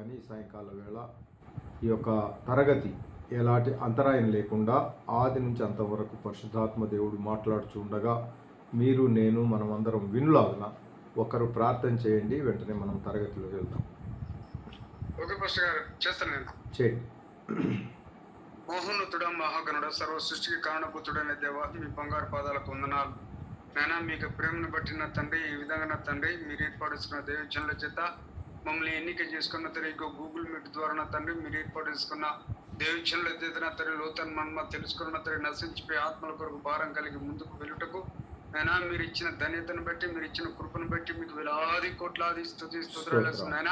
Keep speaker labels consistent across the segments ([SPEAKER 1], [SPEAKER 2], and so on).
[SPEAKER 1] కానీ సాయంకాల వేళ ఈ యొక్క తరగతి ఎలాంటి అంతరాయం లేకుండా ఆది నుంచి అంతవరకు పరిశుద్ధాత్మ దేవుడు మాట్లాడుచూ ఉండగా మీరు నేను మనమందరం వినులాగున ఒకరు ప్రార్థన చేయండి. వెంటనే మనం తరగతిలోకి వెళ్దాం.
[SPEAKER 2] ఓకే పాస్టర్ గారు, చేస్తాను నేను.
[SPEAKER 1] చేయండి.
[SPEAKER 2] మోహోన్నతుడ, మహాగణుడ, సర్వ సృష్టికి కారణభూతుడైన దేవా, మీ బంగారు పాదాలకు వందనాలు. నాయన, మీకు ప్రేమను బట్టి నా తండ్రి, ఈ విధంగా నా తండ్రి మీరు ఏర్పాటుకున్న దైవజనుల చేత మమ్మల్ని ఎన్నిక చేసుకున్న తండ్రి, గూగుల్ మీట్ ద్వారా నా తండ్రి మీరు ఏర్పాటు చేసుకున్న దైవజనుల చేత నా తండ్రి లోతన్ మన్మ తెలుసుకున్న తండ్రి నశించిపోయి ఆత్మల కొరకు భారం కలిగి ముందుకు వెళ్ళుటకు నాయన మీరు ఇచ్చిన ధన్యతను బట్టి, మీరు ఇచ్చిన కృపను బట్టి మీకు వేలాది కోట్లాది స్తుతులు నాయన.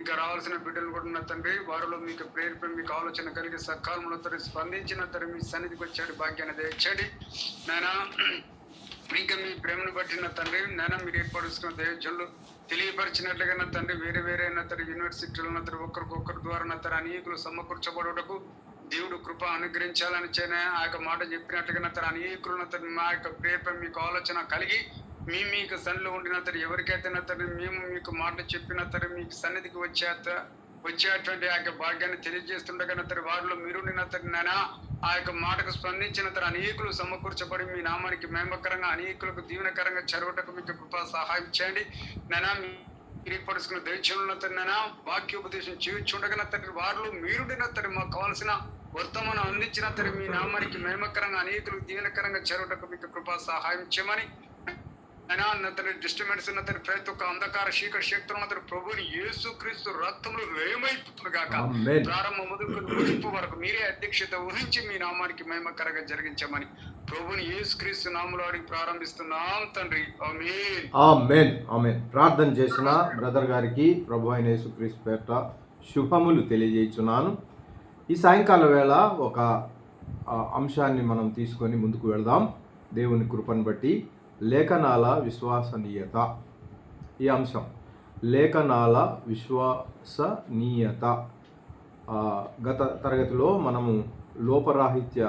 [SPEAKER 2] ఇంకా రావాల్సిన బిడ్డలు కూడా ఉన్న తండ్రి, వారిలో మీకు ప్రేరేపణ, మీకు ఆలోచన కలిగి సకాలంలో తండ్రి స్పందించిన తండ్రి మీ సన్నిధికి వచ్చాడు భాగ్యాన్ని దయచేయండి నాయన. ఇంకా మీ ప్రేమను బట్టిన తండ్రి నాయన మీరు ఏర్పరుచుకున్న దైవజనులు తెలియపరిచినట్లుగా నా తండ్రి వేరే వేరే తండ్రి యూనివర్సిటీలు తండ్రి ఒకరికొకరి ద్వారా నా తండ్రి అనేకులు సమకూర్చబడుటకు దేవుడు కృప అనుగ్రహించాలని చేనే ఆ యొక్క మాట చెప్పినట్లుగా నా తండ్రి అనేకులు తండ్రి మా యొక్క ప్రేరేపణ మీకు ఆలోచన కలిగి మీకు సన్నిలో ఉండిన తండ్రి ఎవరికైతే నా తండ్రి మేము మీకు మాటలు చెప్పిన తండ్రి మీకు సన్నిధికి వచ్చేటువంటి ఆ యొక్క భాగ్యాన్ని తెలియజేస్తుండగా తండ్రి వారిలో మీరు నిన్న తండ్రి నాయన ఆ యొక్క మాటకు స్పందించిన తండ్రి అనేకులు సమకూర్చబడి మీ నామానికి మేమకరంగా అనేకులకు దీవెనకరంగా చదవటకు మీకు కృప సహాయం చేయండి నాయన. మీరు ఏర్పరుచుకున్న దైవజనుల తండ్రి నాయన వాక్యోపదేశం జీవించుండగా తండ్రి వారిలో మీరు తండ్రి మాకు కావాల్సిన వర్తమానం అందించిన తండ్రి మీ నామానికి మేమకరంగా అనేకులకు దీవెనకరంగా చదవటకు మీకు కృప సహాయం చేయమని డిస్టర్బెన్స్ ఉన్న ప్రతి ఒక్క అంధకార చీకటి శక్తులు ప్రభుని యేసుక్రీస్తు రక్తంలో లయమైపోతుందిగాక. ప్రారంభం మొదలు ముగింపు వరకు మీరే అధ్యక్షత వహించి మీ నామానికి మహిమకరంగా జరిగించమని ప్రభుని యేసుక్రీస్తు నామములో అడిగి ప్రారంభిస్తున్నాం తండ్రి. ఆమేన్.
[SPEAKER 1] ఆమేన్. ఆమేన్. ప్రార్థన చేసిన బ్రదర్ గారికి ప్రభు అయిన యేసుక్రీస్తు పేరిట శుభములు తెలియజేస్తున్నాను. ఈ సాయంకాల వేళ ఒక అంశాన్ని మనం తీసుకొని ముందుకు వెళదాం. దేవుని కృపను బట్టి లేఖనాల విశ్వసనీయత. ఈ అంశం లేఖనాల విశ్వసనీయత. గత తరగతిలో మనము లోపరాహిత్య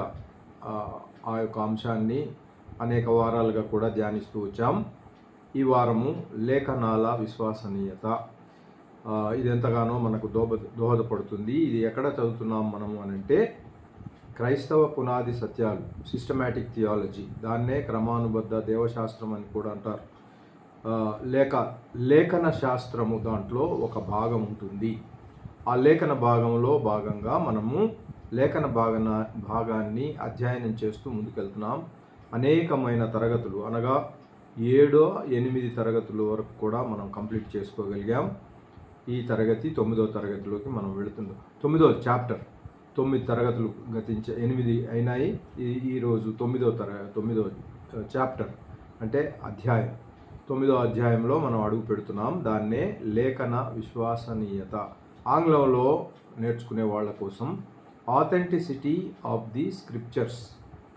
[SPEAKER 1] ఆ యొక్క అంశాన్ని అనేక వారాలుగా కూడా ధ్యానిస్తూ వచ్చాం. ఈ వారము లేఖనాల విశ్వసనీయత. ఇది ఎంతగానో మనకు దోహదపడుతుంది. ఇది ఎక్కడ చదువుతున్నాం మనము అనంటే క్రైస్తవ పునాది సత్యాలు, సిస్టమాటిక్ థియాలజీ, దాన్నే క్రమానుబద్ధ దేవశాస్త్రం అని కూడా అంటారు. లేఖన శాస్త్రము దాంట్లో ఒక భాగం ఉంటుంది. ఆ లేఖన భాగంలో భాగంగా మనము లేఖన భాగాన్ని అధ్యయనం చేస్తూ ముందుకెళ్తున్నాం. అనేకమైన తరగతులు అనగా 7-8 తరగతుల వరకు కూడా మనం కంప్లీట్ చేసుకోగలిగాం. ఈ తరగతి 9వ తరగతిలోకి మనం వెళుతున్నాం. 9వ చాప్టర్. 9 తరగతులు గతించే 8 అయినాయి. ఈరోజు 9వ చాప్టర్ అంటే అధ్యాయం. 9వ అధ్యాయంలో మనం అడుగు పెడుతున్నాం. దాన్నే లేఖన విశ్వసనీయత. ఆంగ్లంలో నేర్చుకునే వాళ్ళ కోసం ఆథెంటిసిటీ ఆఫ్ ది స్క్రిప్చర్స్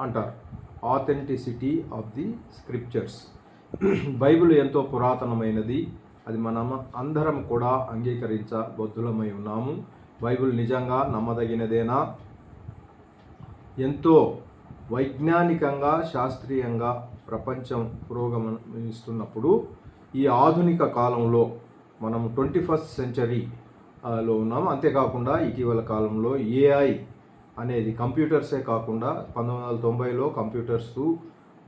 [SPEAKER 1] అంటారు. Authenticity of the scriptures. Bible ఎంతో పురాతనమైనది. అది మనం అందరం కూడా అంగీకరించబద్ధులమై ఉన్నాము. బైబిల్ నిజంగా నమ్మదగినదేనా? ఎంతో వైజ్ఞానికంగా శాస్త్రీయంగా ప్రపంచం పురోగమిస్తున్నప్పుడు ఈ ఆధునిక కాలంలో మనం 21st సెంచరీలో ఉన్నాం. అంతేకాకుండా ఇటీవల కాలంలో AI అనేది కంప్యూటర్సే కాకుండా 1990లో కంప్యూటర్స్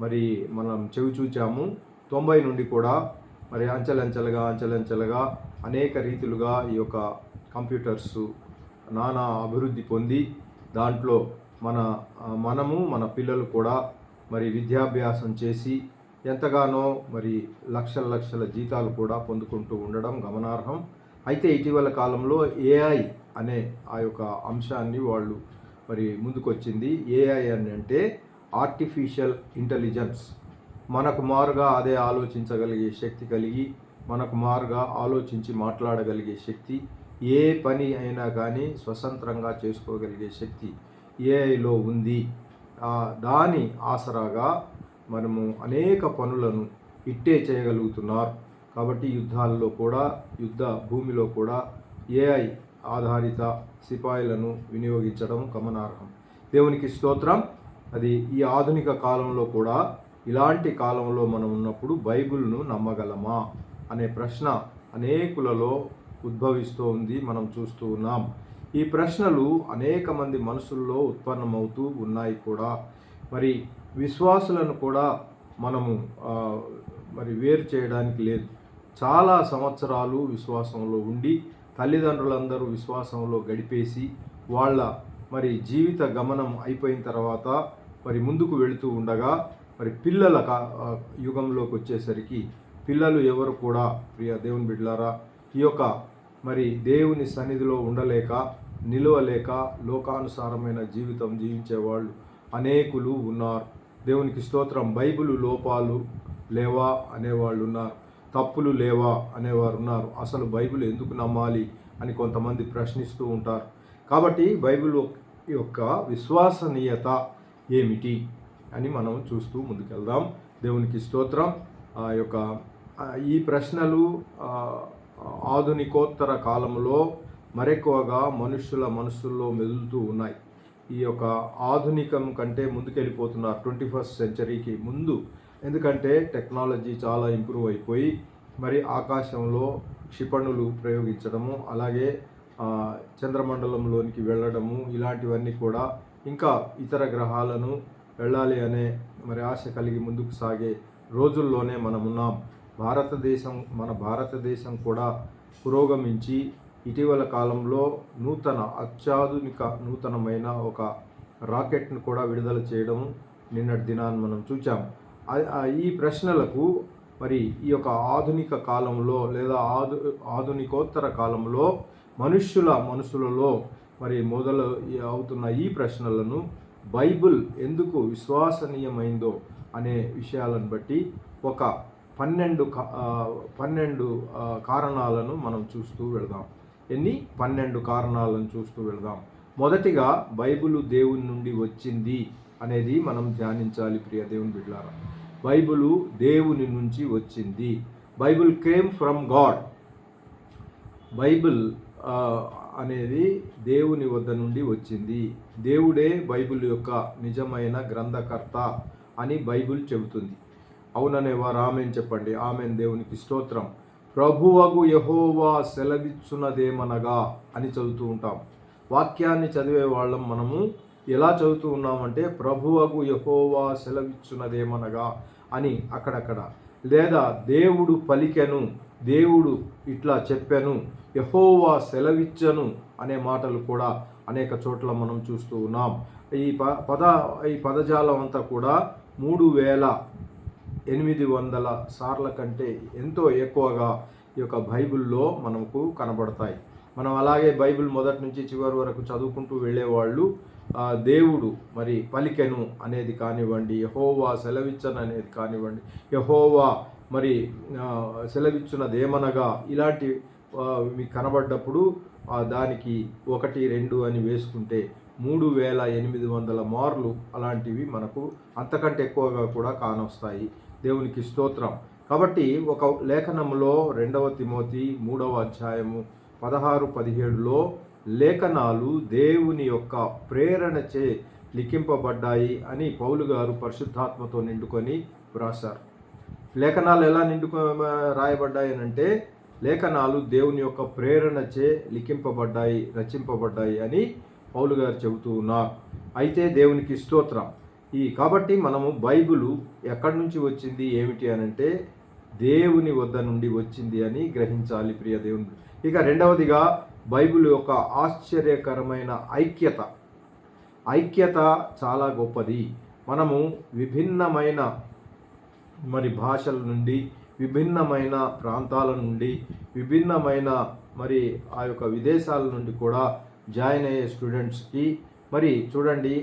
[SPEAKER 1] మరి మనం చూచాము. 90 నుండి కూడా మరి అంచెలంచెలుగా అనేక రీతులుగా ఈ యొక్క కంప్యూటర్స్ నానా అభివృద్ధి పొంది దాంట్లో మనము మన పిల్లలు కూడా మరి విద్యాభ్యాసం చేసి ఎంతగానో మరి లక్షల జీతాలు కూడా పొందుకుంటూ ఉండడం గమనార్హం. అయితే ఇటీవల కాలంలో AI అనే ఆ యొక్క అంశాన్ని వాళ్ళు మరి ముందుకొచ్చింది. AI అని అంటే ఆర్టిఫిషియల్ ఇంటెలిజెన్స్. మనకు మారుగా అదే ఆలోచించగలిగే శక్తి కలిగి, మనకు మారుగా ఆలోచించి మాట్లాడగలిగే శక్తి, ఏ పని అయినా కానీ స్వతంత్రంగా చేసుకోగలిగే శక్తి AIలో ఉంది. దాని ఆసరాగా మనము అనేక పనులను ఇట్టే చేయగలుగుతున్నారు. కాబట్టి యుద్ధాల్లో కూడా, యుద్ధ భూమిలో కూడా AI ఆధారిత సిపాయిలను వినియోగించడం గమనార్హం. దేవునికి స్తోత్రం. అది ఈ ఆధునిక కాలంలో కూడా ఇలాంటి కాలంలో మనం ఉన్నప్పుడు బైబిల్ను నమ్మగలమా అనే ప్రశ్న అనేకులలో ఉద్భవిస్తూ ఉంది, మనం చూస్తూ ఉన్నాం. ఈ ప్రశ్నలు అనేక మంది మనసుల్లో ఉత్పన్నమవుతూ ఉన్నాయి కూడా. మరి విశ్వాసులను కూడా మనము మరి వేరు చేయడానికి లేదు. చాలా సంవత్సరాలు విశ్వాసంలో ఉండి తల్లిదండ్రులందరూ విశ్వాసంలో గడిపేసి వాళ్ళ మరి జీవిత గమనం అయిపోయిన తర్వాత మరి ముందుకు వెళుతూ ఉండగా మరి పిల్లల యుగంలోకి వచ్చేసరికి పిల్లలు ఎవరు కూడా ప్రియ దేవుని బిడ్డలారా ఈ యొక్క మరి దేవుని సన్నిధిలో ఉండలేక నిలవలేక లోకానుసారమైన జీవితం జీవించేవాళ్ళు అనేకులు ఉన్నారు. దేవునికి స్తోత్రం. బైబిల్ లోపాలు లేవా అనేవాళ్ళు ఉన్నారు, తప్పులు లేవా అనేవారు ఉన్నారు. అసలు బైబిల్ ఎందుకు నమ్మాలి అని కొంతమంది ప్రశ్నిస్తూ ఉంటారు. కాబట్టి బైబిల్ యొక్క విశ్వసనీయత ఏమిటి అని మనం చూస్తూ ముందుకెళ్దాం. దేవునికి స్తోత్రం. ఈ ప్రశ్నలు ఆధునికోత్తర కాలంలో మరెక్కువగా మనుషుల మనసుల్లో మెదులుతూ ఉన్నాయి. ఈ యొక్క ఆధునికం కంటే ముందుకెళ్ళిపోతున్నారు 21st సెంచరీకి ముందు. ఎందుకంటే టెక్నాలజీ చాలా ఇంప్రూవ్ అయిపోయి మరి ఆకాశంలో క్షిపణులు ప్రయోగించడము, అలాగే చంద్రమండలంలోనికి వెళ్ళడము, ఇలాంటివన్నీ కూడా ఇంకా ఇతర గ్రహాలను వెళ్ళాలి అనే మరి ఆశ కలిగి ముందుకు సాగే రోజుల్లోనే మనం ఉన్నాం. మన భారతదేశం కూడా పురోగమించి ఇటీవల కాలంలో నూతనమైన ఒక రాకెట్ను కూడా విడుదల చేయడం నిన్నటి దినాన్ని మనం చూచాం. ఈ ప్రశ్నలకు మరి ఈ యొక్క ఆధునిక కాలంలో లేదా ఆధునికోత్తర కాలంలో మనుష్యుల మనసులలో మరి మొదలు అవుతున్న ఈ ప్రశ్నలను బైబిల్ ఎందుకు విశ్వసనీయమైందో అనే విషయాలను బట్టి ఒక 12 కారణాలను మనం చూస్తూ వెళదాం. 12 కారణాలను చూస్తూ వెళదాం. మొదటిగా బైబిల్ దేవుని నుండి వచ్చింది అనేది మనం ధ్యానించాలి ప్రియ దేవుని బిడ్డలారా. బైబిల్ దేవుని నుంచి వచ్చింది. Bible came from God. Bible అనేది దేవుని వద్ద నుండి వచ్చింది. దేవుడే బైబిల్ యొక్క నిజమైన గ్రంథకర్త అని బైబిల్ చెబుతుంది. అవుననేవారు ఆమెన్ చెప్పండి. ఆమెన్. దేవునికి స్తోత్రం. ప్రభువగు యెహోవా సెలవిచ్చున్నదేమనగా అని చదువుతూ ఉంటాం. వాక్యాన్ని చదివే వాళ్ళం మనము ఎలా చదువుతూ ఉన్నామంటే ప్రభువగు యెహోవా సెలవిచ్చున్నదేమనగా అని అక్కడక్కడ, లేదా దేవుడు పలికెను, దేవుడు ఇట్లా చెప్పెను, యెహోవా సెలవిచ్చను అనే మాటలు కూడా అనేక చోట్ల మనం చూస్తూ ఉన్నాం. ఈ పదజాలం అంతా కూడా 3800 సార్ల కంటే ఎంతో ఎక్కువగా ఈ యొక్క బైబిల్లో మనకు కనబడతాయి. మనం అలాగే బైబిల్ మొదటి నుంచి చివరి వరకు చదువుకుంటూ వెళ్ళేవాళ్ళు దేవుడు మరి పలికెను అనేది కానివ్వండి, యెహోవా సెలవిచ్చను అనేది కానివ్వండి, యెహోవా మరి సెలవిచ్చున్నదేమనగా ఇలాంటి మీకు కనబడ్డప్పుడు దానికి 1, 2 అని వేసుకుంటే 3800 మార్లు అలాంటివి మనకు అంతకంటే ఎక్కువగా కూడా కానొస్తాయి. దేవునికి స్తోత్రం. కాబట్టి ఒక లేఖనంలో 2వ తిమోతి 3వ అధ్యాయము 16-17లో లేఖనాలు దేవుని యొక్క ప్రేరణచే లిఖింపబడ్డాయి అని పౌలు గారు పరిశుద్ధాత్మతో నిండుకొని వ్రాశారు. లేఖనాలు ఎలా రాయబడ్డాయి అంటే లేఖనాలు దేవుని యొక్క ప్రేరణచే లిఖింపబడ్డాయి, రచింపబడ్డాయి అని పౌలు గారు చెబుతూ ఉన్నారు. అయితే దేవునికి స్తోత్రం. కాబట్టి మనము బైబిలు ఎక్కడి నుంచి వచ్చింది ఏమిటి అనంటే దేవుని వద్ద నుండి వచ్చింది అని గ్రహించాలి ప్రియ దేవుని. ఇక రెండవదిగా బైబిల్ యొక్క ఆశ్చర్యకరమైన ఐక్యత చాలా గొప్పది. మనము విభిన్నమైన మరి భాషల నుండి, విభిన్నమైన ప్రాంతాల నుండి, విభిన్నమైన మరి ఆ యొక్క విదేశాల నుండి కూడా జాయిన్ అయ్యే స్టూడెంట్స్కి మరి చూడండి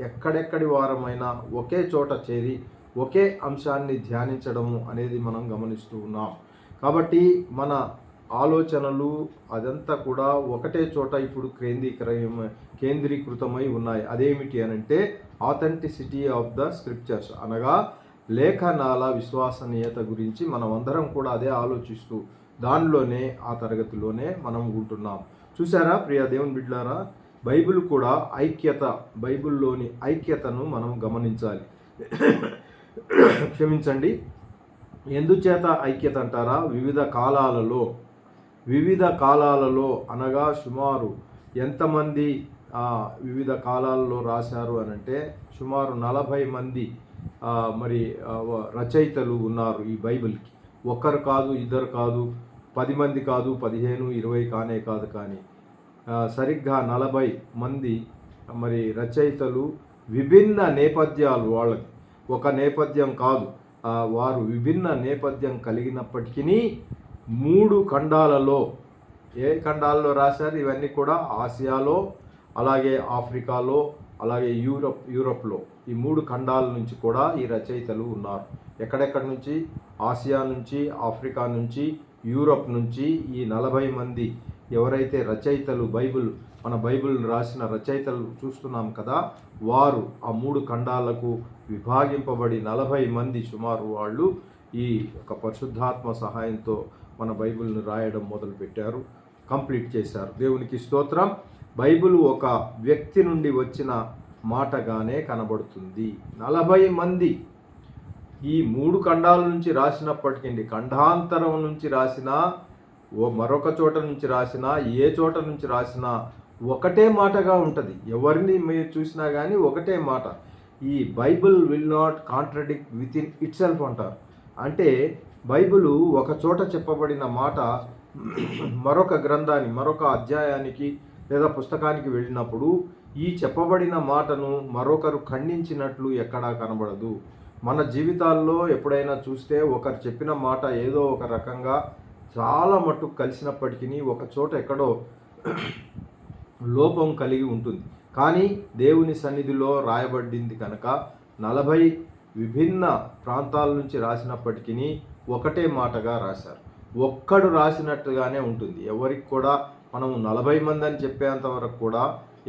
[SPEAKER 1] ఎక్కడెక్కడి వారమైనా ఒకే చోట చేరి ఒకే అంశాన్ని ధ్యానించడము అనేది మనం గమనిస్తూ ఉన్నాం. కాబట్టి మన ఆలోచనలు అదంతా కూడా ఒకటే చోట ఇప్పుడు కేంద్రీకృతమై ఉన్నాయి. అదేమిటి అనంటే ఆథెంటిసిటీ ఆఫ్ ద స్క్రిప్చర్స్, అనగా లేఖనాల విశ్వసనీయత గురించి మనం అందరం కూడా అదే ఆలోచిస్తూ దానిలోనే ఆ తరగతిలోనే మనం ఉంటున్నాం. చూసారా ప్రియ దేవుని బిడ్డలారా, బైబిల్ కూడా బైబిల్లోని ఐక్యతను మనం గమనించాలి. క్షమించండి, ఎందుచేత ఐక్యత అంటారా? వివిధ కాలాలలో వివిధ కాలాలలో అనగా సుమారు ఎంతమంది వివిధ కాలాలలో రాశారు అనంటే సుమారు 40 మంది రచయితలు ఉన్నారు ఈ బైబిల్కి. ఒక్కరు కాదు, ఇద్దరు కాదు, 10 మంది కాదు, 15, 20 కానే కాదు, కానీ సరిగ్గా 40 మంది రచయితలు. విభిన్న నేపథ్యాలు వాళ్ళకి, ఒక నేపథ్యం కాదు, వారు విభిన్న నేపథ్యం కలిగినప్పటికీ 3 ఖండాలలో, ఏ ఖండాలలో రాశారు ఇవన్నీ కూడా? ఆసియాలో, అలాగే ఆఫ్రికాలో, అలాగే యూరప్లో, ఈ 3 ఖండాల నుంచి కూడా ఈ రచయితలు ఉన్నారు. ఎక్కడెక్కడి నుంచి? ఆసియా నుంచి, ఆఫ్రికా నుంచి, యూరప్ నుంచి ఈ 40 మంది ఎవరైతే రచయితలు, మన బైబిల్ రాసిన రచయితలు చూస్తున్నాం కదా, వారు ఆ 3 ఖండాలకు విభాగింపబడి 40 మంది సుమారు వాళ్ళు ఈ ఒక పరిశుద్ధాత్మ సహాయంతో మన బైబిల్ను రాయడం మొదలుపెట్టారు, కంప్లీట్ చేశారు. దేవునికి స్తోత్రం. బైబిల్ ఒక వ్యక్తి నుండి వచ్చిన మాటగానే కనబడుతుంది. 40 మంది ఈ 3 ఖండాల నుంచి రాసినప్పటికీ, ఖండాంతరం నుంచి రాసినా, మరొక చోట నుంచి రాసినా, ఏ చోట నుంచి రాసినా ఒకటే మాటగా ఉంటుంది. ఎవరిని మీరు చూసినా కానీ ఒకటే మాట. ఈ Bible will not contradict with in it self అంటారు. అంటే బైబిల్ ఒక చోట చెప్పబడిన మాట మరొక గ్రంథాన్ని, మరొక అధ్యాయానికి లేదా పుస్తకానికి వెళ్ళినప్పుడు ఈ చెప్పబడిన మాటను మరొకరు ఖండించినట్లు ఎక్కడా కనబడదు. మన జీవితాల్లో ఎప్పుడైనా చూస్తే ఒకరు చెప్పిన మాట ఏదో ఒక రకంగా చాలా మట్టుకు కలిసినప్పటికీ ఒక చోట ఎక్కడో లోపం కలిగి ఉంటుంది. కానీ దేవుని సన్నిధిలో రాయబడింది కనుక 40 విభిన్న ప్రాంతాల నుంచి రాసినప్పటికీ ఒకటే మాటగా రాశారు. ఒక్కడు రాసినట్టుగానే ఉంటుంది. ఎవరికి కూడా మనం 40 మంది అని చెప్పేంత వరకు కూడా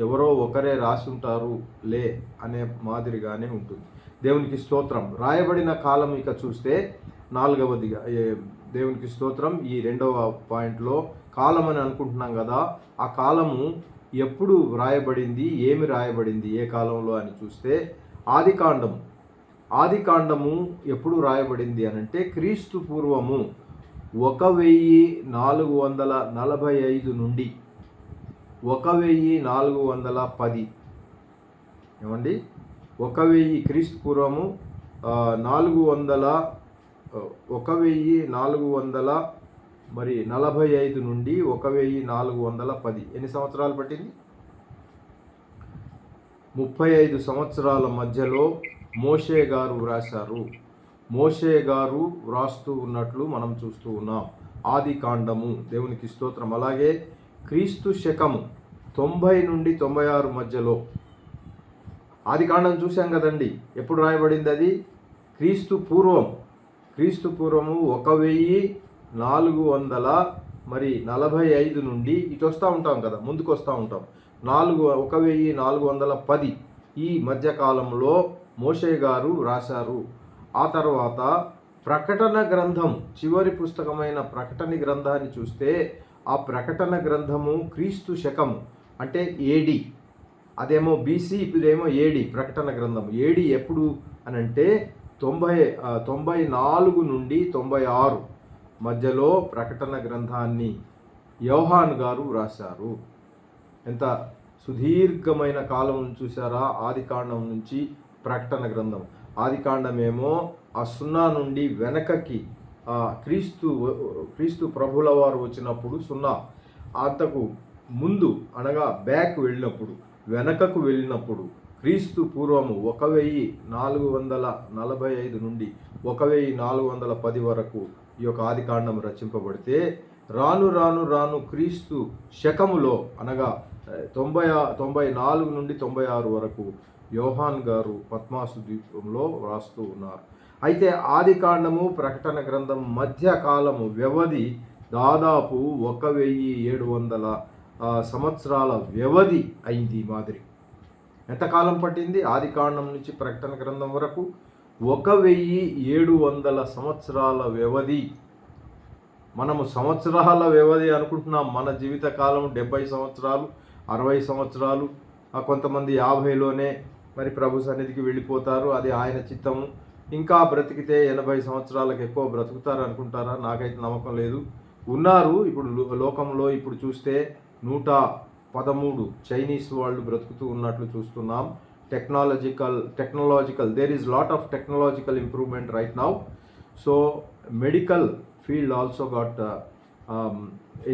[SPEAKER 1] ఎవరో ఒకరే రాసి ఉంటారు లే అనే మాదిరిగానే ఉంటుంది. దేవునికి స్తోత్రం. రాయబడిన కాలం ఇక చూస్తే 4వదిగా, దేవునికి స్తోత్రం, ఈ 2వ పాయింట్లో కాలం అని అనుకుంటున్నాం కదా, ఆ కాలము ఎప్పుడు రాయబడింది, ఏమి రాయబడింది, ఏ కాలంలో అని చూస్తే ఆదికాండము ఎప్పుడు రాయబడింది అనంటే క్రీస్తు పూర్వము 1445 నుండి 1410. ఏమండి? 1000 క్రీస్తు పూర్వము 1445 నుండి 1410. ఎన్ని సంవత్సరాలు పట్టింది? 35 సంవత్సరాల మధ్యలో మోషే గారు వ్రాశారు. మోషే గారు వ్రాస్తూ ఉన్నట్లు మనం చూస్తూ ఉన్నాం. ఆదికాండము, దేవునికి స్తోత్రం. అలాగే క్రీస్తు శకము 90 నుండి 96 మధ్యలో ఆదికాండం చూసాం కదండి. ఎప్పుడు రాయబడింది అది? క్రీస్తు పూర్వము 1445 నుండి ఇటు వస్తూ ఉంటాం కదా, ముందుకు వస్తూ ఉంటాం, 1410 ఈ మధ్యకాలంలో మోషే గారు రాశారు. ఆ తర్వాత ప్రకటన గ్రంథం, చివరి పుస్తకమైన ప్రకటన గ్రంథాన్ని చూస్తే ఆ ప్రకటన గ్రంథము క్రీస్తు శకము అంటే ఏడి, అదేమో బీసీ, ఇప్పుడేమో ఏడి. ప్రకటన గ్రంథం ఏడి ఎప్పుడు అనంటే 94 నుండి 96 మధ్యలో ప్రకటన గ్రంథాన్ని యోహాన్ గారు వ్రాశారు. ఎంత సుదీర్ఘమైన కాలం చూసారా? ఆదికాండం నుంచి ప్రకటన గ్రంథం. ఆదికాండమేమో ఆ 0 నుండి వెనకకి క్రీస్తు ప్రభుల వారు వచ్చినప్పుడు 0, అంతకు ముందు అనగా బ్యాక్ వెళ్ళినప్పుడు, వెనకకు వెళ్ళినప్పుడు క్రీస్తు పూర్వము 1445 నుండి 1410 వరకు ఈ యొక్క ఆదికాండం రచింపబడితే రాను క్రీస్తు శకములో అనగా 94 నుండి 96 వరకు యోహాన్ గారు పద్మాసు ద్వీపంలో వ్రాస్తూ ఉన్నారు. అయితే ఆదికాండము ప్రకటన గ్రంథం మధ్య కాలము వ్యవధి దాదాపు 1700 సంవత్సరాల వ్యవధి అయింది. మాదిరి ఎంతకాలం పట్టింది? ఆదికాండం నుంచి ప్రకటన గ్రంథం వరకు 1700 సంవత్సరాల వ్యవధి. మనము సంవత్సరాల వ్యవధి అనుకుంటున్నాం. మన జీవితకాలం 70 సంవత్సరాలు, 60 సంవత్సరాలు, కొంతమంది 50లోనే ప్రభు సన్నిధికి వెళ్ళిపోతారు. అది ఆయన చిత్తము. ఇంకా బ్రతికితే 80 సంవత్సరాలకు ఎక్కువ బ్రతుకుతారు అనుకుంటారా? నాకైతే నమ్మకం లేదు. ఉన్నారు. ఇప్పుడు లోకంలో ఇప్పుడు చూస్తే 113 చైనీస్ వాళ్ళు బ్రతుకుతూ ఉన్నట్లు చూస్తున్నాం. Technological there is lot of technological improvement right now. So medical field also got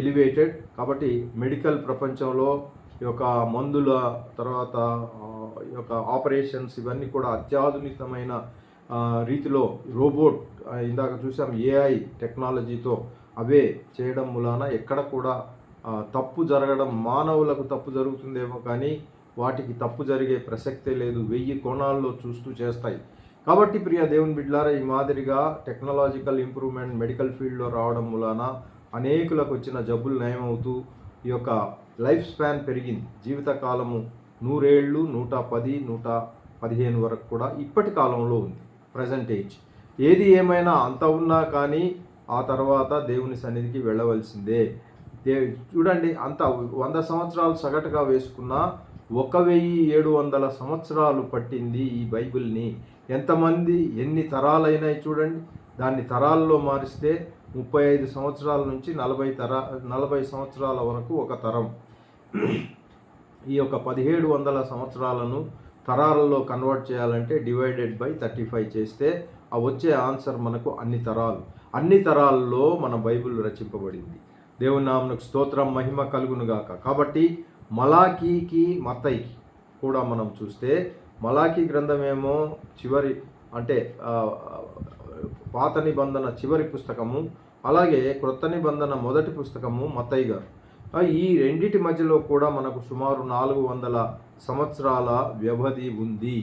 [SPEAKER 1] elevated. కాబట్టి మెడికల్ ప్రపంచంలో ఈ యొక్క మందుల తర్వాత ఈ యొక్క ఆపరేషన్స్ ఇవన్నీ కూడా అత్యాధునికమైన రీతిలో రోబోట్ ఇందాక చూసాం ఏఐ టెక్నాలజీతో అవే చేయడం మూలాన ఎక్కడ కూడా తప్పు జరగడం, మానవులకు తప్పు జరుగుతుందేమో కానీ వాటికి తప్పు జరిగే ప్రసక్తే లేదు. 1000 కోణాల్లో చూస్తూ చేస్తాయి. కాబట్టి ప్రియ దేవుని బిడ్డలారా, ఈ మాదిరిగా టెక్నాలజికల్ ఇంప్రూవ్మెంట్ మెడికల్ ఫీల్డ్లో రావడం మూలాన అనేకులకు వచ్చిన జబ్బులు నయమవుతూ ఈ యొక్క లైఫ్ స్పాన్ పెరిగింది. జీవితకాలము 100 ఏళ్ళు, 110, 115 వరకు కూడా ఇప్పటి కాలంలో ఉంది, ప్రజెంట్ ఏజ్. ఏది ఏమైనా అంత ఉన్నా కానీ ఆ తర్వాత దేవుని సన్నిధికి వెళ్ళవలసిందే. చూడండి, అంత 100 సంవత్సరాలు సగటుగా వేసుకున్నా 1700 సంవత్సరాలు పట్టింది ఈ బైబిల్ని. ఎంతమంది ఎన్ని తరాలైనాయి చూడండి. దాన్ని తరాల్లో మారిస్తే 35 సంవత్సరాల నుంచి 40 సంవత్సరాల వరకు ఒక తరం. ఈ యొక్క 1700 సంవత్సరాలను తరాలలో కన్వర్ట్ చేయాలంటే డివైడెడ్ బై 35 చేస్తే ఆ వచ్చే ఆన్సర్ మనకు అన్ని తరాల్లో మన బైబిల్ రచింపబడింది. దేవుని నామమునకు స్తోత్రం, మహిమ కలుగునుగాక. కాబట్టి మలాకీకి మత్తయికి కూడా మనం చూస్తే మలాకీ గ్రంథమేమో చివరి అంటే పాత నిబంధన చివరి పుస్తకము, అలాగే క్రొత్త నిబంధన మొదటి పుస్తకము మత్తయి గారు. ఈ రెండిటి మధ్యలో కూడా మనకు సుమారు 400 సంవత్సరాల వ్యవధి ఉంది.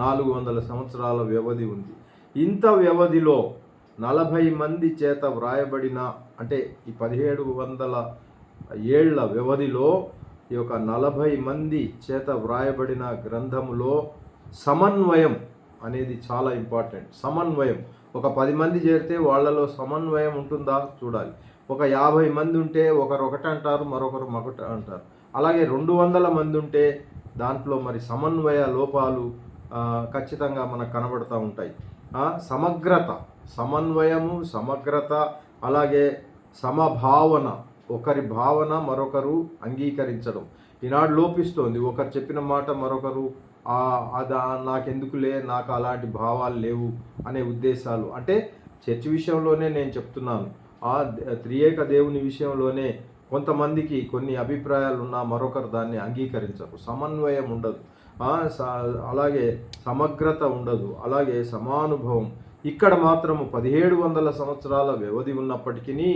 [SPEAKER 1] 400 సంవత్సరాల వ్యవధి ఉంది. ఇంత వ్యవధిలో 40 మంది చేత వ్రాయబడిన, అంటే ఈ 1700 ఏళ్ల వ్యవధిలో ఈ యొక్క 40 మంది చేత వ్రాయబడిన గ్రంథములో సమన్వయం అనేది చాలా ఇంపార్టెంట్. సమన్వయం, ఒక 10 మంది చేరితే వాళ్ళలో సమన్వయం ఉంటుందా చూడాలి. ఒక 50 మంది ఉంటే ఒకరు ఒకటి అంటారు, మరొకరు మరొకటి అంటారు. అలాగే 200 మంది ఉంటే దాంట్లో మరి సమన్వయ లోపాలు ఖచ్చితంగా మనకు కనబడుతూ ఉంటాయి. సమగ్రత, సమన్వయము, సమగ్రత, అలాగే సమభావన, ఒకరి భావన మరొకరు అంగీకరించడం ఈనాడు లోపిస్తోంది. ఒకరు చెప్పిన మాట మరొకరు నాకెందుకులే, నాకు అలాంటి భావాలు లేవు అనే ఉద్దేశాలు. అంటే చర్చ్ విషయంలోనే నేను చెప్తున్నాను, ఆ త్రియేక దేవుని విషయంలోనే కొంతమందికి కొన్ని అభిప్రాయాలు ఉన్నా మరొకరు దాన్ని అంగీకరించరు. సమన్వయం ఉండదు, అలాగే సమగ్రత ఉండదు, అలాగే సమానుభవం. ఇక్కడ మాత్రము 1700 సంవత్సరాల వ్యవధి ఉన్నప్పటికీ,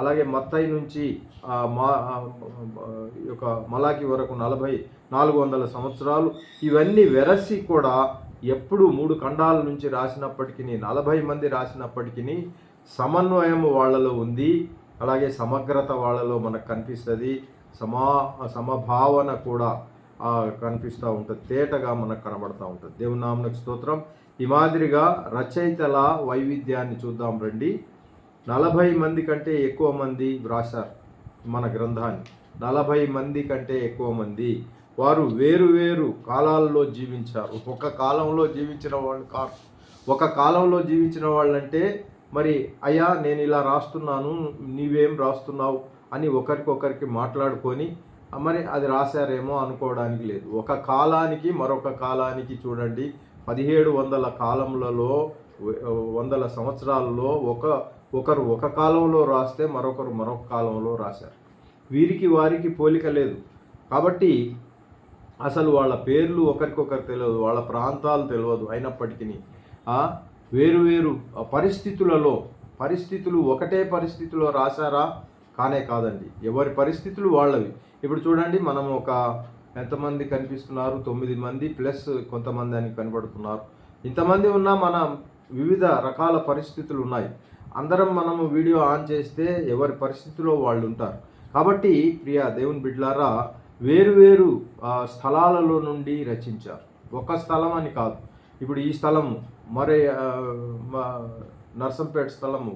[SPEAKER 1] అలాగే మత్తయి నుంచి యొక్క మలాకి వరకు 400 సంవత్సరాలు, ఇవన్నీ వెరసి కూడా ఎప్పుడు 3 ఖండాల నుంచి రాసినప్పటికీ, 40 మంది రాసినప్పటికీ సమన్వయము వాళ్ళలో ఉంది. అలాగే సమగ్రత వాళ్ళలో మనకు కనిపిస్తుంది. సమభావన కూడా కనిపిస్తూ ఉంటుంది, తేటగా మనకు కనబడుతూ ఉంటుంది. దేవుని నామమునకు స్తోత్రం. ఈ మాదిరిగా రచయితల వైవిధ్యాన్ని చూద్దాం రండి. 40 మంది కంటే ఎక్కువ మంది వ్రాశారు మన గ్రంథాన్ని. 40 మంది కంటే ఎక్కువ మంది వారు వేరు కాలాల్లో జీవించారు. ఒక కాలంలో జీవించిన వాళ్ళు కాదు. ఒక కాలంలో జీవించిన వాళ్ళంటే మరి అయ్యా నేను ఇలా రాస్తున్నాను, నీవేం రాస్తున్నావు అని ఒకరికొకరికి మాట్లాడుకొని మరి అది రాశారేమో అనుకోవడానికి లేదు. ఒక కాలానికి మరొక కాలానికి చూడండి, 1700 కాలములలో 100 సంవత్సరాలలో ఒకరు ఒక కాలంలో రాస్తే మరొకరు మరొక కాలంలో రాశారు. వీరికి వారికి పోలిక లేదు. కాబట్టి అసలు వాళ్ళ పేర్లు ఒకరికొకరు తెలియదు, వాళ్ళ ప్రాంతాలు తెలియదు. అయినప్పటికీ వేరు పరిస్థితులు ఒకటే పరిస్థితిలో రాశారా? కానే కాదండి. ఎవరి పరిస్థితులు వాళ్ళవి. ఇప్పుడు చూడండి, మనం ఒక ఎంతమంది కనిపిస్తున్నారు? 9 మంది ప్లస్ కొంతమంది అని కనబడుతున్నారు. ఇంతమంది ఉన్నా మన వివిధ రకాల పరిస్థితులు ఉన్నాయి. అందరం మనము వీడియో ఆన్ చేస్తే ఎవరి పరిస్థితిలో వాళ్ళు ఉంటారు. కాబట్టి ప్రియ దేవుని బిడ్డలారా, వేరు స్థలాలలో నుండి రచించారు. ఒక స్థలం అని కాదు. ఇప్పుడు ఈ స్థలము మరి నర్సంపేట స్థలము,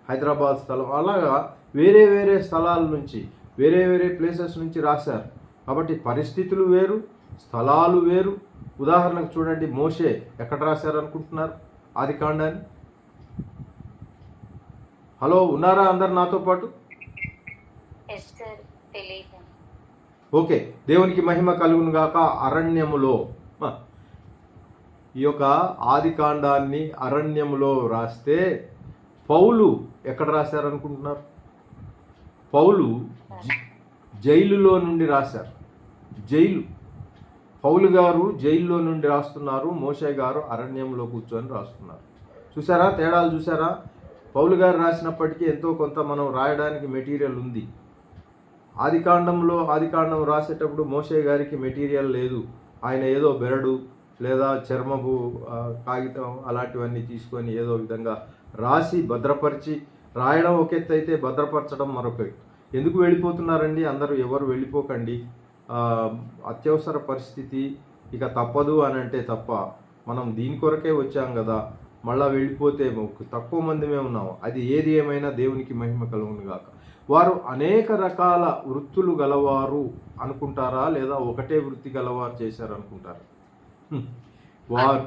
[SPEAKER 1] హైదరాబాద్ స్థలం, అలాగా వేరే స్థలాల నుంచి వేరే ప్లేసెస్ నుంచి రాశారు. కాబట్టి పరిస్థితులు వేరు, స్థలాలు వేరు. ఉదాహరణకు చూడండి, మోషే ఎక్కడ రాశారు అనుకుంటున్నారు? ఆదికాండాన్ని హలో, ఉన్నారా అందరు నాతో పాటు?
[SPEAKER 3] ఎస్ సార్, తెలియదు.
[SPEAKER 1] ఓకే, దేవునికి మహిమ కలుగును గాక. అరణ్యములో ఈ యొక్క ఆది కాండాన్ని అరణ్యములో రాస్తే పౌలు ఎక్కడ రాశారనుకుంటున్నారు? పౌలు జైలులో నుండి రాశారు. పౌలు గారు జైల్లో నుండి రాస్తున్నారు, మోషే గారు అరణ్యంలో కూర్చొని రాస్తున్నారు. చూసారా తేడాలు? చూసారా? పౌలు గారు రాసినప్పటికీ ఎంతో కొంత మనం రాయడానికి మెటీరియల్ ఉంది. ఆదికాండం రాసేటప్పుడు మోషే గారికి మెటీరియల్ లేదు. ఆయన ఏదో బెరడు లేదా చర్మపు కాగితం అలాంటివన్నీ తీసుకొని ఏదో విధంగా రాసి భద్రపరిచి రాయడం ఒక ఎత్తు అయితే భద్రపరచడం మరొక ఎత్తు. ఎందుకు వెళ్ళిపోతున్నారండి అందరూ? ఎవరు వెళ్ళిపోకండి. అత్యవసర పరిస్థితి, ఇక తప్పదు అని అంటే తప్ప మనం దీని కొరకే వచ్చాం కదా, మళ్ళీ వెళ్ళిపోతే తక్కువ మందిమే ఉన్నాము. అది ఏది ఏమైనా దేవునికి మహిమ కలుగును గాక. వారు అనేక రకాల వృత్తులు గలవారు అనుకుంటారా, లేదా ఒకటే వృత్తి గలవారు చేశారు అనుకుంటారా? వారు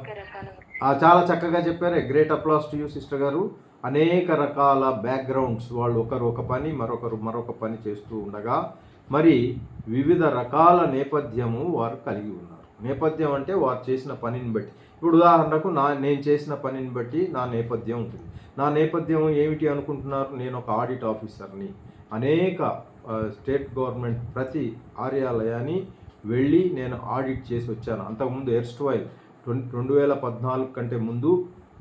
[SPEAKER 1] చాలా చక్కగా చెప్పారే. Great applause to you sister గారు. అనేక రకాల బ్యాక్గ్రౌండ్స్, వాళ్ళు ఒకరు ఒక పని మరొకరు మరొక పని చేస్తూ ఉండగా మరి వివిధ రకాల నేపథ్యము వారు కలిగి ఉన్నారు. నేపథ్యం అంటే వారు చేసిన పనిని బట్టి. ఇప్పుడు ఉదాహరణకు నేను చేసిన పనిని బట్టి నా నేపథ్యం ఉంటుంది. నా నేపథ్యం ఏమిటి అనుకుంటున్నారు? నేను ఒక ఆడిట్ ఆఫీసర్ని. అనేక స్టేట్ గవర్నమెంట్ ప్రతి కార్యాలయాన్ని వెళ్ళి నేను ఆడిట్ చేసి వచ్చాను. అంతకుముందు ఎర్స్ట్వైల్ 2014 కంటే ముందు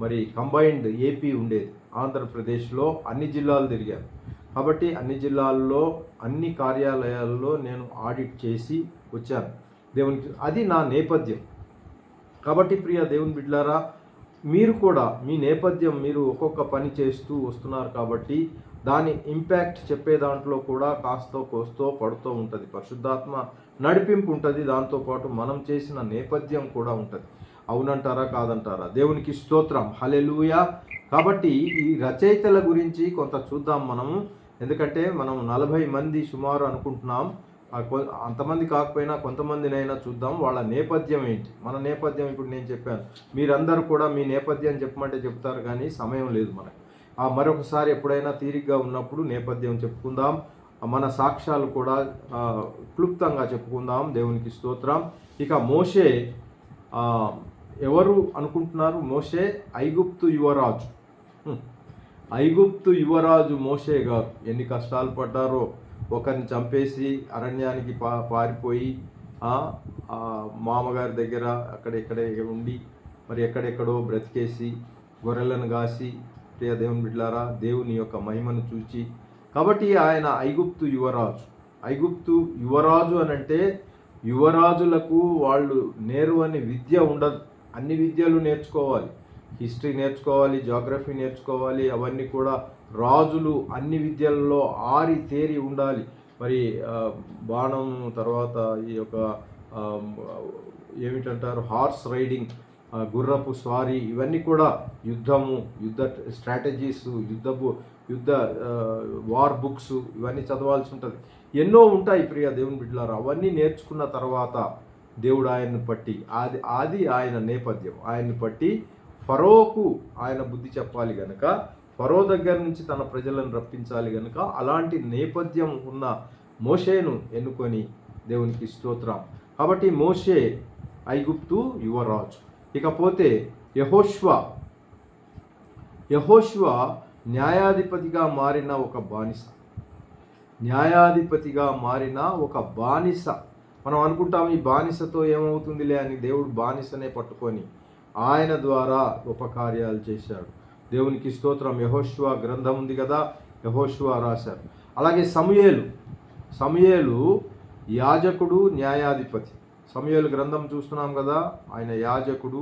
[SPEAKER 1] మరి కంబైన్డ్ ఏపీ ఉండేది. ఆంధ్రప్రదేశ్లో అన్ని జిల్లాలు తిరిగాను. కాబట్టి అన్ని జిల్లాల్లో అన్ని కార్యాలయాల్లో నేను ఆడిట్ చేసి వచ్చాను. దేవునికి అది నా నేపథ్యం. కాబట్టి ప్రియ దేవుని బిడ్డలారా, మీరు కూడా మీ నేపథ్యం, మీరు ఒక్కొక్క పని చేస్తూ వస్తున్నారు కాబట్టి దాని ఇంపాక్ట్ చెప్పే దాంట్లో కూడా కాస్తో కోస్తో పడుతూ ఉంటుంది. పరిశుద్ధాత్మ నడిపింపు ఉంటుంది. దాంతోపాటు మనం చేసిన నేపథ్యం కూడా ఉంటుంది. అవునంటారా కాదంటారా? దేవునికి స్తోత్రం, హల్లెలూయా. కాబట్టి ఈ రచయితల గురించి కొంత చూద్దాం మనము. ఎందుకంటే మనం 40 మంది సుమారు అనుకుంటున్నాం. అంతమంది కాకపోయినా కొంతమందినైనా చూద్దాం. వాళ్ళ నేపథ్యం ఏంటి? మన నేపథ్యం ఇప్పుడు నేను చెప్పాను. మీరందరూ కూడా మీ నేపథ్యం చెప్పమంటే చెప్తారు, కానీ సమయం లేదు మనకు. మరొకసారి ఎప్పుడైనా తీరిగ్గా ఉన్నప్పుడు నేపథ్యం చెప్పుకుందాం. మన సాక్ష్యాలు కూడా క్లుప్తంగా చెప్పుకుందాం. దేవునికి స్తోత్రం. ఇక మోషే ఎవరు అనుకుంటున్నారు? మోషే ఐగుప్తు యువరాజు. ఐగుప్తు యువరాజు మోషే గారు ఎన్ని కష్టాలు పడ్డారో. ఒకరిని చంపేసి అరణ్యానికి పారిపోయి మామగారి దగ్గర అక్కడెక్కడే ఉండి మరి ఎక్కడెక్కడో బ్రతికేసి గొర్రెలను కాసి, ప్రియ దేవుని బిడ్డలారా, దేవుని యొక్క మహిమను చూచి, కాబట్టి ఆయన ఐగుప్తు యువరాజు. ఐగుప్తు యువరాజు అనంటే యువరాజులకు వాళ్ళు నేర్వని విద్య ఉండదు. అన్ని విద్యలు నేర్చుకోవాలి. హిస్టరీ నేర్చుకోవాలి, జాగ్రఫీ నేర్చుకోవాలి. అవన్నీ కూడా రాజులు అన్ని విద్యల్లో ఆరి తేరి ఉండాలి. మరి బాణం, తర్వాత ఈ యొక్క ఏమిటంటారు హార్స్ రైడింగ్, గుర్రపు స్వారీ, ఇవన్నీ కూడా యుద్ధము, యుద్ధ స్ట్రాటజీస్, యుద్ధ వార్ బుక్స్ ఇవన్నీ చదవాల్సి ఉంటుంది. ఎన్నో ఉంటాయి ప్రియ దేవుని బిడ్డలారా. అవన్నీ నేర్చుకున్న తర్వాత దేవుడు ఆయన్ని పట్టి అది ఆయన నేపథ్యం. ఆయన్ని పట్టి ఫరోకు ఆయన బుద్ధి చెప్పాలి గనుక, ఫరో దగ్గర నుంచి తన ప్రజలను రప్పించాలి గనుక అలాంటి నేపథ్యం ఉన్న మోషేను ఎన్నుకొని దేవునికి స్తోత్రం. కాబట్టి మోషే ఐగుప్తు యువరాజు. ఇకపోతే యెహోషువ న్యాయాధిపతిగా మారిన ఒక బానిస. మనం అనుకుంటాం ఈ బానిసతో ఏమవుతుందిలే అని. దేవుడు బానిసనే పట్టుకొని ఆయన ద్వారా గొప్ప కార్యాలు చేశాడు. దేవునికి స్తోత్రం. యెహోషువ గ్రంథం ఉంది కదా, యెహోషువ రాశారు. అలాగే సమూయేలు యాజకుడు, న్యాయాధిపతి. సమూయేలు గ్రంథం చూస్తున్నాం కదా, ఆయన యాజకుడు,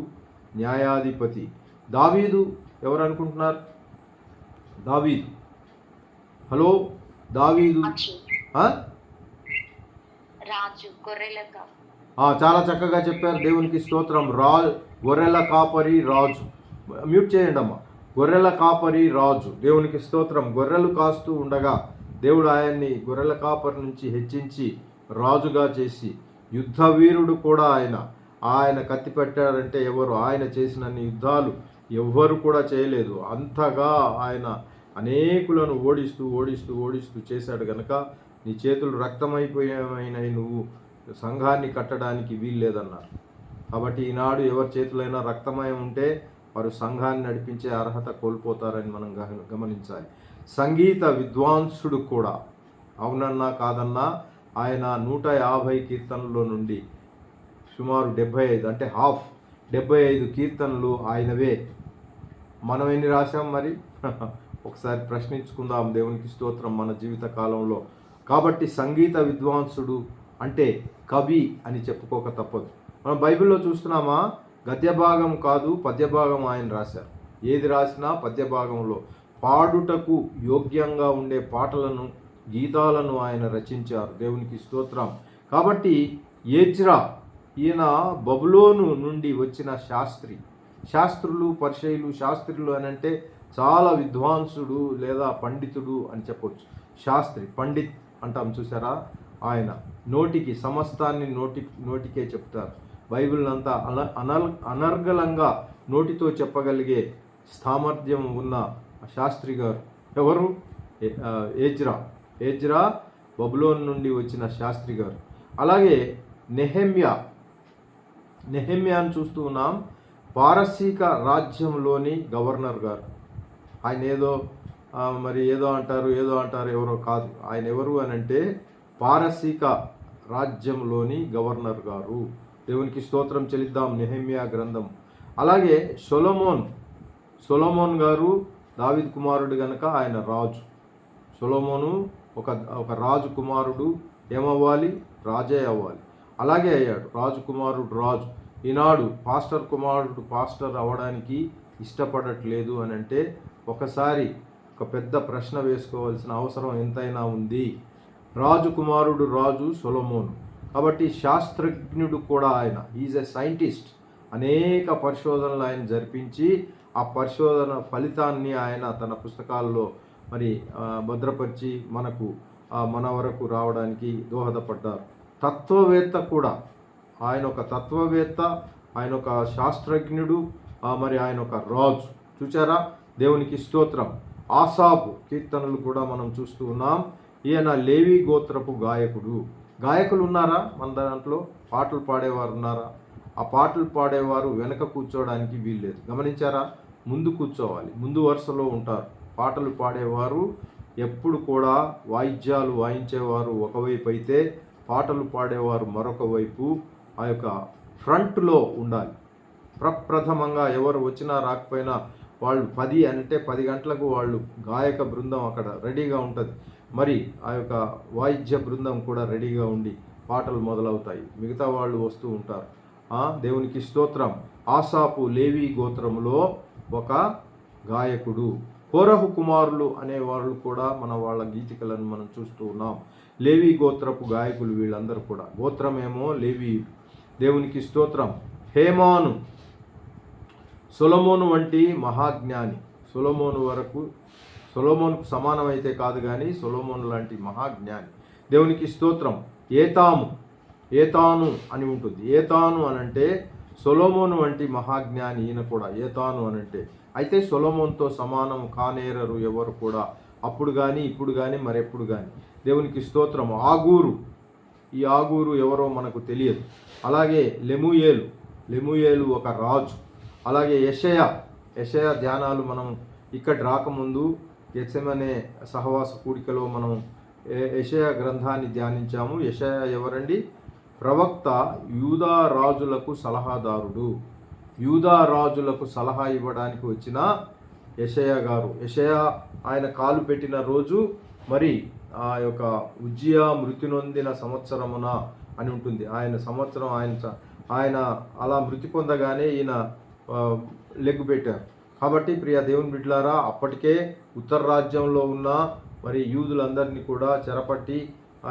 [SPEAKER 1] న్యాయాధిపతి. దావీదు ఎవరు అనుకుంటున్నారు? దావీదు, హలో, దావీదు చాలా చక్కగా చెప్పారు. దేవునికి స్తోత్రం. గొర్రెల కాపరి రాజు. మ్యూట్ చేయండి అమ్మా. గొర్రెల కాపరి రాజు. దేవునికి స్తోత్రం. గొర్రెలు కాస్తూ ఉండగా దేవుడు ఆయన్ని గొర్రెల కాపరి నుంచి హెచ్చించి రాజుగా చేసి, యుద్ధ వీరుడు కూడా ఆయన కత్తి పెట్టాడంటే ఆయన చేసినన్ని యుద్ధాలు ఎవ్వరు కూడా చేయలేదు. అంతగా ఆయన అనేకులను ఓడిస్తూ ఓడిస్తూ ఓడిస్తూ చేశాడు గనక నీ చేతులు రక్తమైపోయినాయి, నువ్వు సంఘాన్ని కట్టడానికి వీలు లేదన్నారు. కాబట్టి ఈనాడు ఎవరి చేతులైనా రక్తమయం ఉంటే వారు సంఘాన్ని నడిపించే అర్హత కోల్పోతారని మనం గమనించాలి. సంగీత విద్వాంసుడు కూడా, అవునన్నా కాదన్నా, ఆయన 150 కీర్తనల్లో నుండి సుమారు 75 అంటే 75 కీర్తనలు ఆయనవే. మనం ఎన్ని రాశాం మరి? ఒకసారి ప్రశ్నించుకుందాం. దేవునికి స్తోత్రం మన జీవిత కాలంలో. కాబట్టి సంగీత విద్వాంసుడు అంటే కవి అని చెప్పుకోక తప్పదు. మనం బైబిల్లో చూస్తున్నామా, గద్య భాగం కాదు పద్య భాగం ఆయన రాశారు. ఏది రాసినా పద్య భాగంలో పాడుటకు యోగ్యంగా ఉండే పాటలను, గీతాలను ఆయన రచించారు. దేవునికి స్తోత్రం. కాబట్టి ఎజ్రా ఈయన బబులోను నుండి వచ్చిన శాస్త్రులు, పరిసయ్యులు, శాస్త్రులు అని అంటే చాలా విద్వాంసుడు లేదా పండితుడు అని చెప్పొచ్చు. శాస్త్రి, పండిత్ అంటాం చూసారా, ఆయన నోటికి సమస్తాన్ని నోటికే చెప్తారు. బైబిల్ అంతా అనర్గళంగా నోటితో చెప్పగలిగే సామర్థ్యం ఉన్న శాస్త్రి గారు ఎవరు? ఎజ్రా బబులోన్ నుండి వచ్చిన శాస్త్రి గారు. అలాగే నెహెమ్యాను చూస్తూ ఉన్నాం. పారసీక రాజ్యంలోని గవర్నర్ గారు. ఆయన ఏదో అంటారు ఎవరో కాదు. ఆయన ఎవరు అని అంటే పారసీక రాజ్యంలోని గవర్నర్ గారు. దేవునికి స్తోత్రం చెల్లిద్దాం. నెహెమ్యా గ్రంథం. అలాగే సొలొమోన్ గారు దావీదు కుమారుడు గనక ఆయన రాజు. సొలొమోను ఒక రాజు కుమారుడు. ఏమవ్వాలి? రాజే అవ్వాలి. అలాగే అయ్యాడు. రాజు కుమారుడు రాజు. ఈనాడు పాస్టర్ కుమారుడు పాస్టర్ అవ్వడానికి ఇష్టపడట్లేదు అని అంటే ఒకసారి ఒక పెద్ద ప్రశ్న వేసుకోవాల్సిన అవసరం ఎంతైనా ఉంది. రాజు కుమారుడు రాజు సొలొమోను. కాబట్టి శాస్త్రజ్ఞుడు కూడా ఆయన. Is a scientist. అనేక పరిశోధనలు ఆయన జరిపించి ఆ పరిశోధన ఫలితాన్ని ఆయన తన పుస్తకాల్లో భద్రపరిచి మన వరకు రావడానికి దోహదపడ్డారు. తత్వవేత్త కూడా. ఆయన ఒక తత్వవేత్త, ఆయన ఒక శాస్త్రజ్ఞుడు, ఆయన ఒక రాజు. చూచారా? దేవునికి స్తోత్రం. ఆసాపు కీర్తనలు కూడా మనం చూస్తూ ఉన్నాం. ఈయన లేవి గోత్రపు గాయకులు ఉన్నారా మన దాంట్లో? పాటలు పాడేవారు ఉన్నారా? ఆ పాటలు పాడేవారు వెనక కూర్చోవడానికి వీల్లేదు. గమనించారా? ముందు కూర్చోవాలి, ముందు వరుసలో ఉంటారు. పాటలు పాడేవారు ఎప్పుడు కూడా వాయిద్యాలు వాయించేవారు ఒకవైపు అయితే పాటలు పాడేవారు మరొక వైపు ఆ యొక్క ఫ్రంట్లో ఉండాలి. ప్రప్రథమంగా ఎవరు వచ్చినా రాకపోయినా వాళ్ళు 10 గంటలకు వాళ్ళు గాయక బృందం అక్కడ రెడీగా ఉంటుంది. మరి ఆ యొక్క వాయిద్య బృందం కూడా రెడీగా ఉండి పాటలు మొదలవుతాయి. మిగతా వాళ్ళు వస్తూ ఉంటారు. దేవునికి స్తోత్రం. ఆసాపు లేవి గోత్రంలో ఒక గాయకుడు. కోరహు కుమారులు అనేవాళ్ళు కూడా వాళ్ళ గీతికలను మనం చూస్తూ ఉన్నాం. లేవి గోత్రపు గాయకులు వీళ్ళందరూ కూడా. గోత్రమేమో లేవి. దేవునికి స్తోత్రం. హేమాను సొలొమోను వంటి మహాజ్ఞాని. సొలొమోనుకు సమానమైతే కాదు కానీ సొలొమోను లాంటి మహాజ్ఞాని. దేవునికి స్తోత్రం. ఏతాను అని ఉంటుంది. ఏతాను అనంటే సొలొమోను వంటి మహాజ్ఞాని ఈయన కూడా. ఏతాను అనంటే అయితే సొలొమోన్తో సమానం కానేరరు ఎవరు కూడా, అప్పుడు కానీ ఇప్పుడు కానీ మరెప్పుడు కానీ. దేవునికి స్తోత్రం. ఈ ఆగూరు ఎవరో మనకు తెలియదు. అలాగే లెముయేలు ఒక రాజు. అలాగే యెషయా ధ్యానాలు మనం ఇక్కడ రాకముందు గెత్సెమనే సహవాస కూడికలో మనం యెషయా గ్రంథాన్ని ధ్యానించాము. యెషయా ఎవరండి? ప్రవక్త, యూదా రాజులకు సలహాదారుడు. యూదా రాజులకు సలహా ఇవ్వడానికి వచ్చిన యెషయా గారు. యెషయా ఆయన కాలు పెట్టిన రోజు ఆ యొక్క ఉజ్జియా మృతి నొందిన సంవత్సరమున అని ఉంటుంది. ఆయన అలా మృతి పొందగానే ఈయన లెగ్గు పెట్టారు. కాబట్టి ప్రియ దేవుని బిడ్డలారా, అప్పటికే ఉత్తర రాజ్యంలో ఉన్న యూదులందరినీ కూడా చెరపట్టి ఆ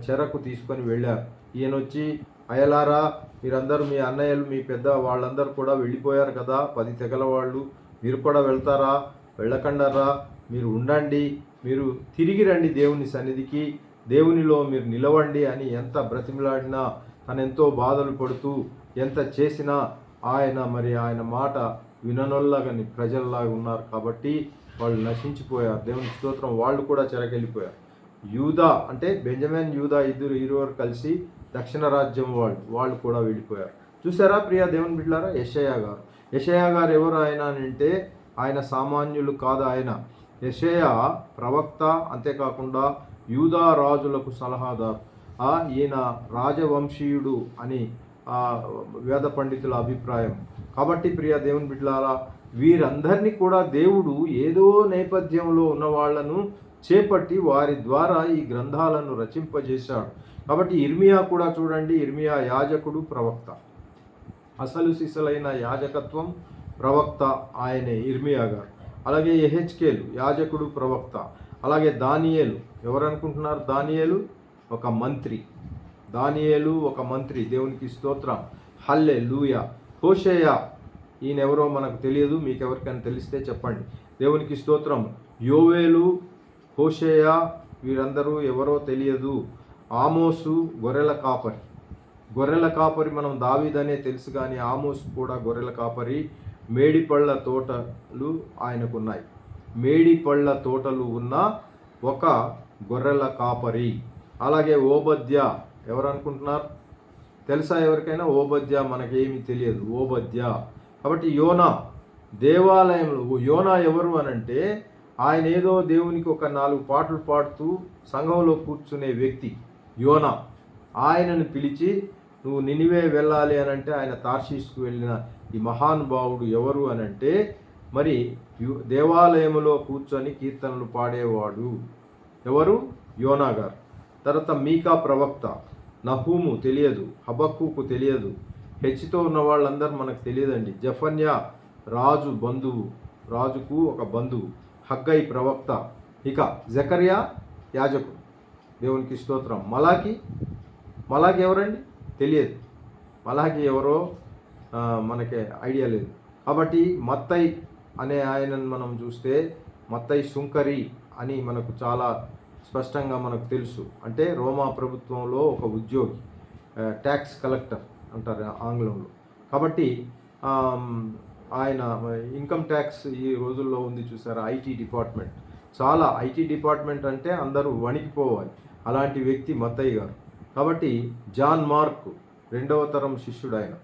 [SPEAKER 1] చెరకు తీసుకొని వెళ్ళారు. ఈయన వచ్చి, అయ్యలారా, మీరందరూ, మీ అన్నయ్యలు, మీ పెద్ద వాళ్ళందరూ కూడా వెళ్ళిపోయారు కదా, 10 తెగల వాళ్ళు, మీరు కూడా వెళ్తారా? వెళ్ళకండరా, మీరు ఉండండి, మీరు తిరిగి రండి దేవుని సన్నిధికి, దేవునిలో మీరు నిలవండి అని ఎంత బ్రతిమలాడినా, తనెంతో బాధలు పడుతూ ఎంత చేసినా ఆయన మాట విననొల్లగని ప్రజల్లాగా ఉన్నారు. కాబట్టి వాళ్ళు నశించిపోయారు. దేవునికి స్తోత్రం. వాళ్ళు కూడా చెరకెళ్ళిపోయారు. యూదా అంటే బెంజమిన్, యూదా ఇరువురు కలిసి దక్షిణ రాజ్యం వాళ్ళు కూడా వెళ్ళిపోయారు. చూసారా ప్రియ దేవుని బిడ్డలారా? యెషయా గారు ఎవరు ఆయన అంటే ఆయన సామాన్యులు కాదు. ఆయన యెషయా ప్రవక్త, అంతేకాకుండా యూదా రాజులకు సలహాదారు. ఈయన రాజవంశీయుడు అని వేద పండితుల అభిప్రాయం. కాబట్టి ప్రియ దేవుని బిడ్డలారా, వీరందరినీ కూడా దేవుడు ఏదో నేపథ్యంలో ఉన్న వాళ్ళను చేపట్టి వారి ద్వారా ఈ గ్రంథాలను రచింపజేశాడు. కాబట్టి ఇర్మియా కూడా చూడండి, ఇర్మియా యాజకుడు, ప్రవక్త. అసలు సిసలైన యాజకత్వం, ప్రవక్త ఆయనే ఇర్మియా గారు. అలాగే యెహెజ్కేలు యాజకుడు, ప్రవక్త. అలాగే దానియేలు ఎవరనుకుంటున్నారు? దానియేలు ఒక మంత్రి. దేవునికి స్తోత్రం. హల్లెలూయా. హోషేయ ఈయన ఎవరో మనకు తెలియదు, మీకు ఎవరికైనా తెలిస్తే చెప్పండి. దేవునికి స్తోత్రం. యోవేలు, హోషేయ వీరందరూ ఎవరో తెలియదు. ఆమోసు గొర్రెల కాపరి మనం దావీదనే తెలుసు, కానీ ఆమోసు కూడా గొర్రెల కాపరి. మేడిపళ్ళ తోటలు ఆయనకున్నాయి. మేడిపళ్ళ తోటలు ఉన్న ఒక గొర్రెల కాపరి. అలాగే ఓబద్య ఎవరు అనుకుంటున్నారు? తెలుసా ఎవరికైనా? ఓబద్య మనకేమీ తెలియదు. ఓబద్య. కాబట్టి యోనా దేవాలయంలో, యోనా ఎవరు అనంటే ఆయన ఏదో దేవునికి ఒక 4 పాటలు పాడుతూ సంఘంలో కూర్చునే వ్యక్తి యోనా. ఆయనను పిలిచి నువ్వు నినివే వెళ్ళాలి అనంటే ఆయన తార్షీష్కు వెళ్ళిన ఈ మహానుభావుడు ఎవరు అనంటే మరి దేవాలయంలో కూర్చొని కీర్తనలు పాడేవాడు. ఎవరు? యోనా గారు. తర్వాత మీకా ప్రవక్త. నహూము తెలియదు, హబక్కూకు తెలియదు, హెచ్తో ఉన్న వాళ్ళందరూ మనకు తెలియదండి. జఫన్యా రాజుకు ఒక బంధువు. హగ్గై ప్రవక్త. ఇక జకర్యా యాజకుడు. దేవునికి స్తోత్రం. మలాకి ఎవరండి? తెలియదు. మలాకి ఎవరో మనకి ఐడియా లేదు. కాబట్టి మత్తయి అనే ఆయనను మనం చూస్తే మత్తయి సుంకరి అని మనకు చాలా స్పష్టంగా మనకు తెలుసు. అంటే రోమా ప్రభుత్వంలో ఒక ఉద్యోగి, ట్యాక్స్ కలెక్టర్ అంటారు ఆంగ్లంలో. కాబట్టి ఆయన ఇన్కమ్ ట్యాక్స్ ఈ రోజుల్లో ఉంది చూసారా, ఐటీ డిపార్ట్మెంట్. చాలా ఐటీ డిపార్ట్మెంట్ అంటే అందరూ వణికిపోవాలి. అలాంటి వ్యక్తి మత్తయి గారు. కాబట్టి జాన్ మార్క్ 2వ తరం శిష్యుడు ఆయన.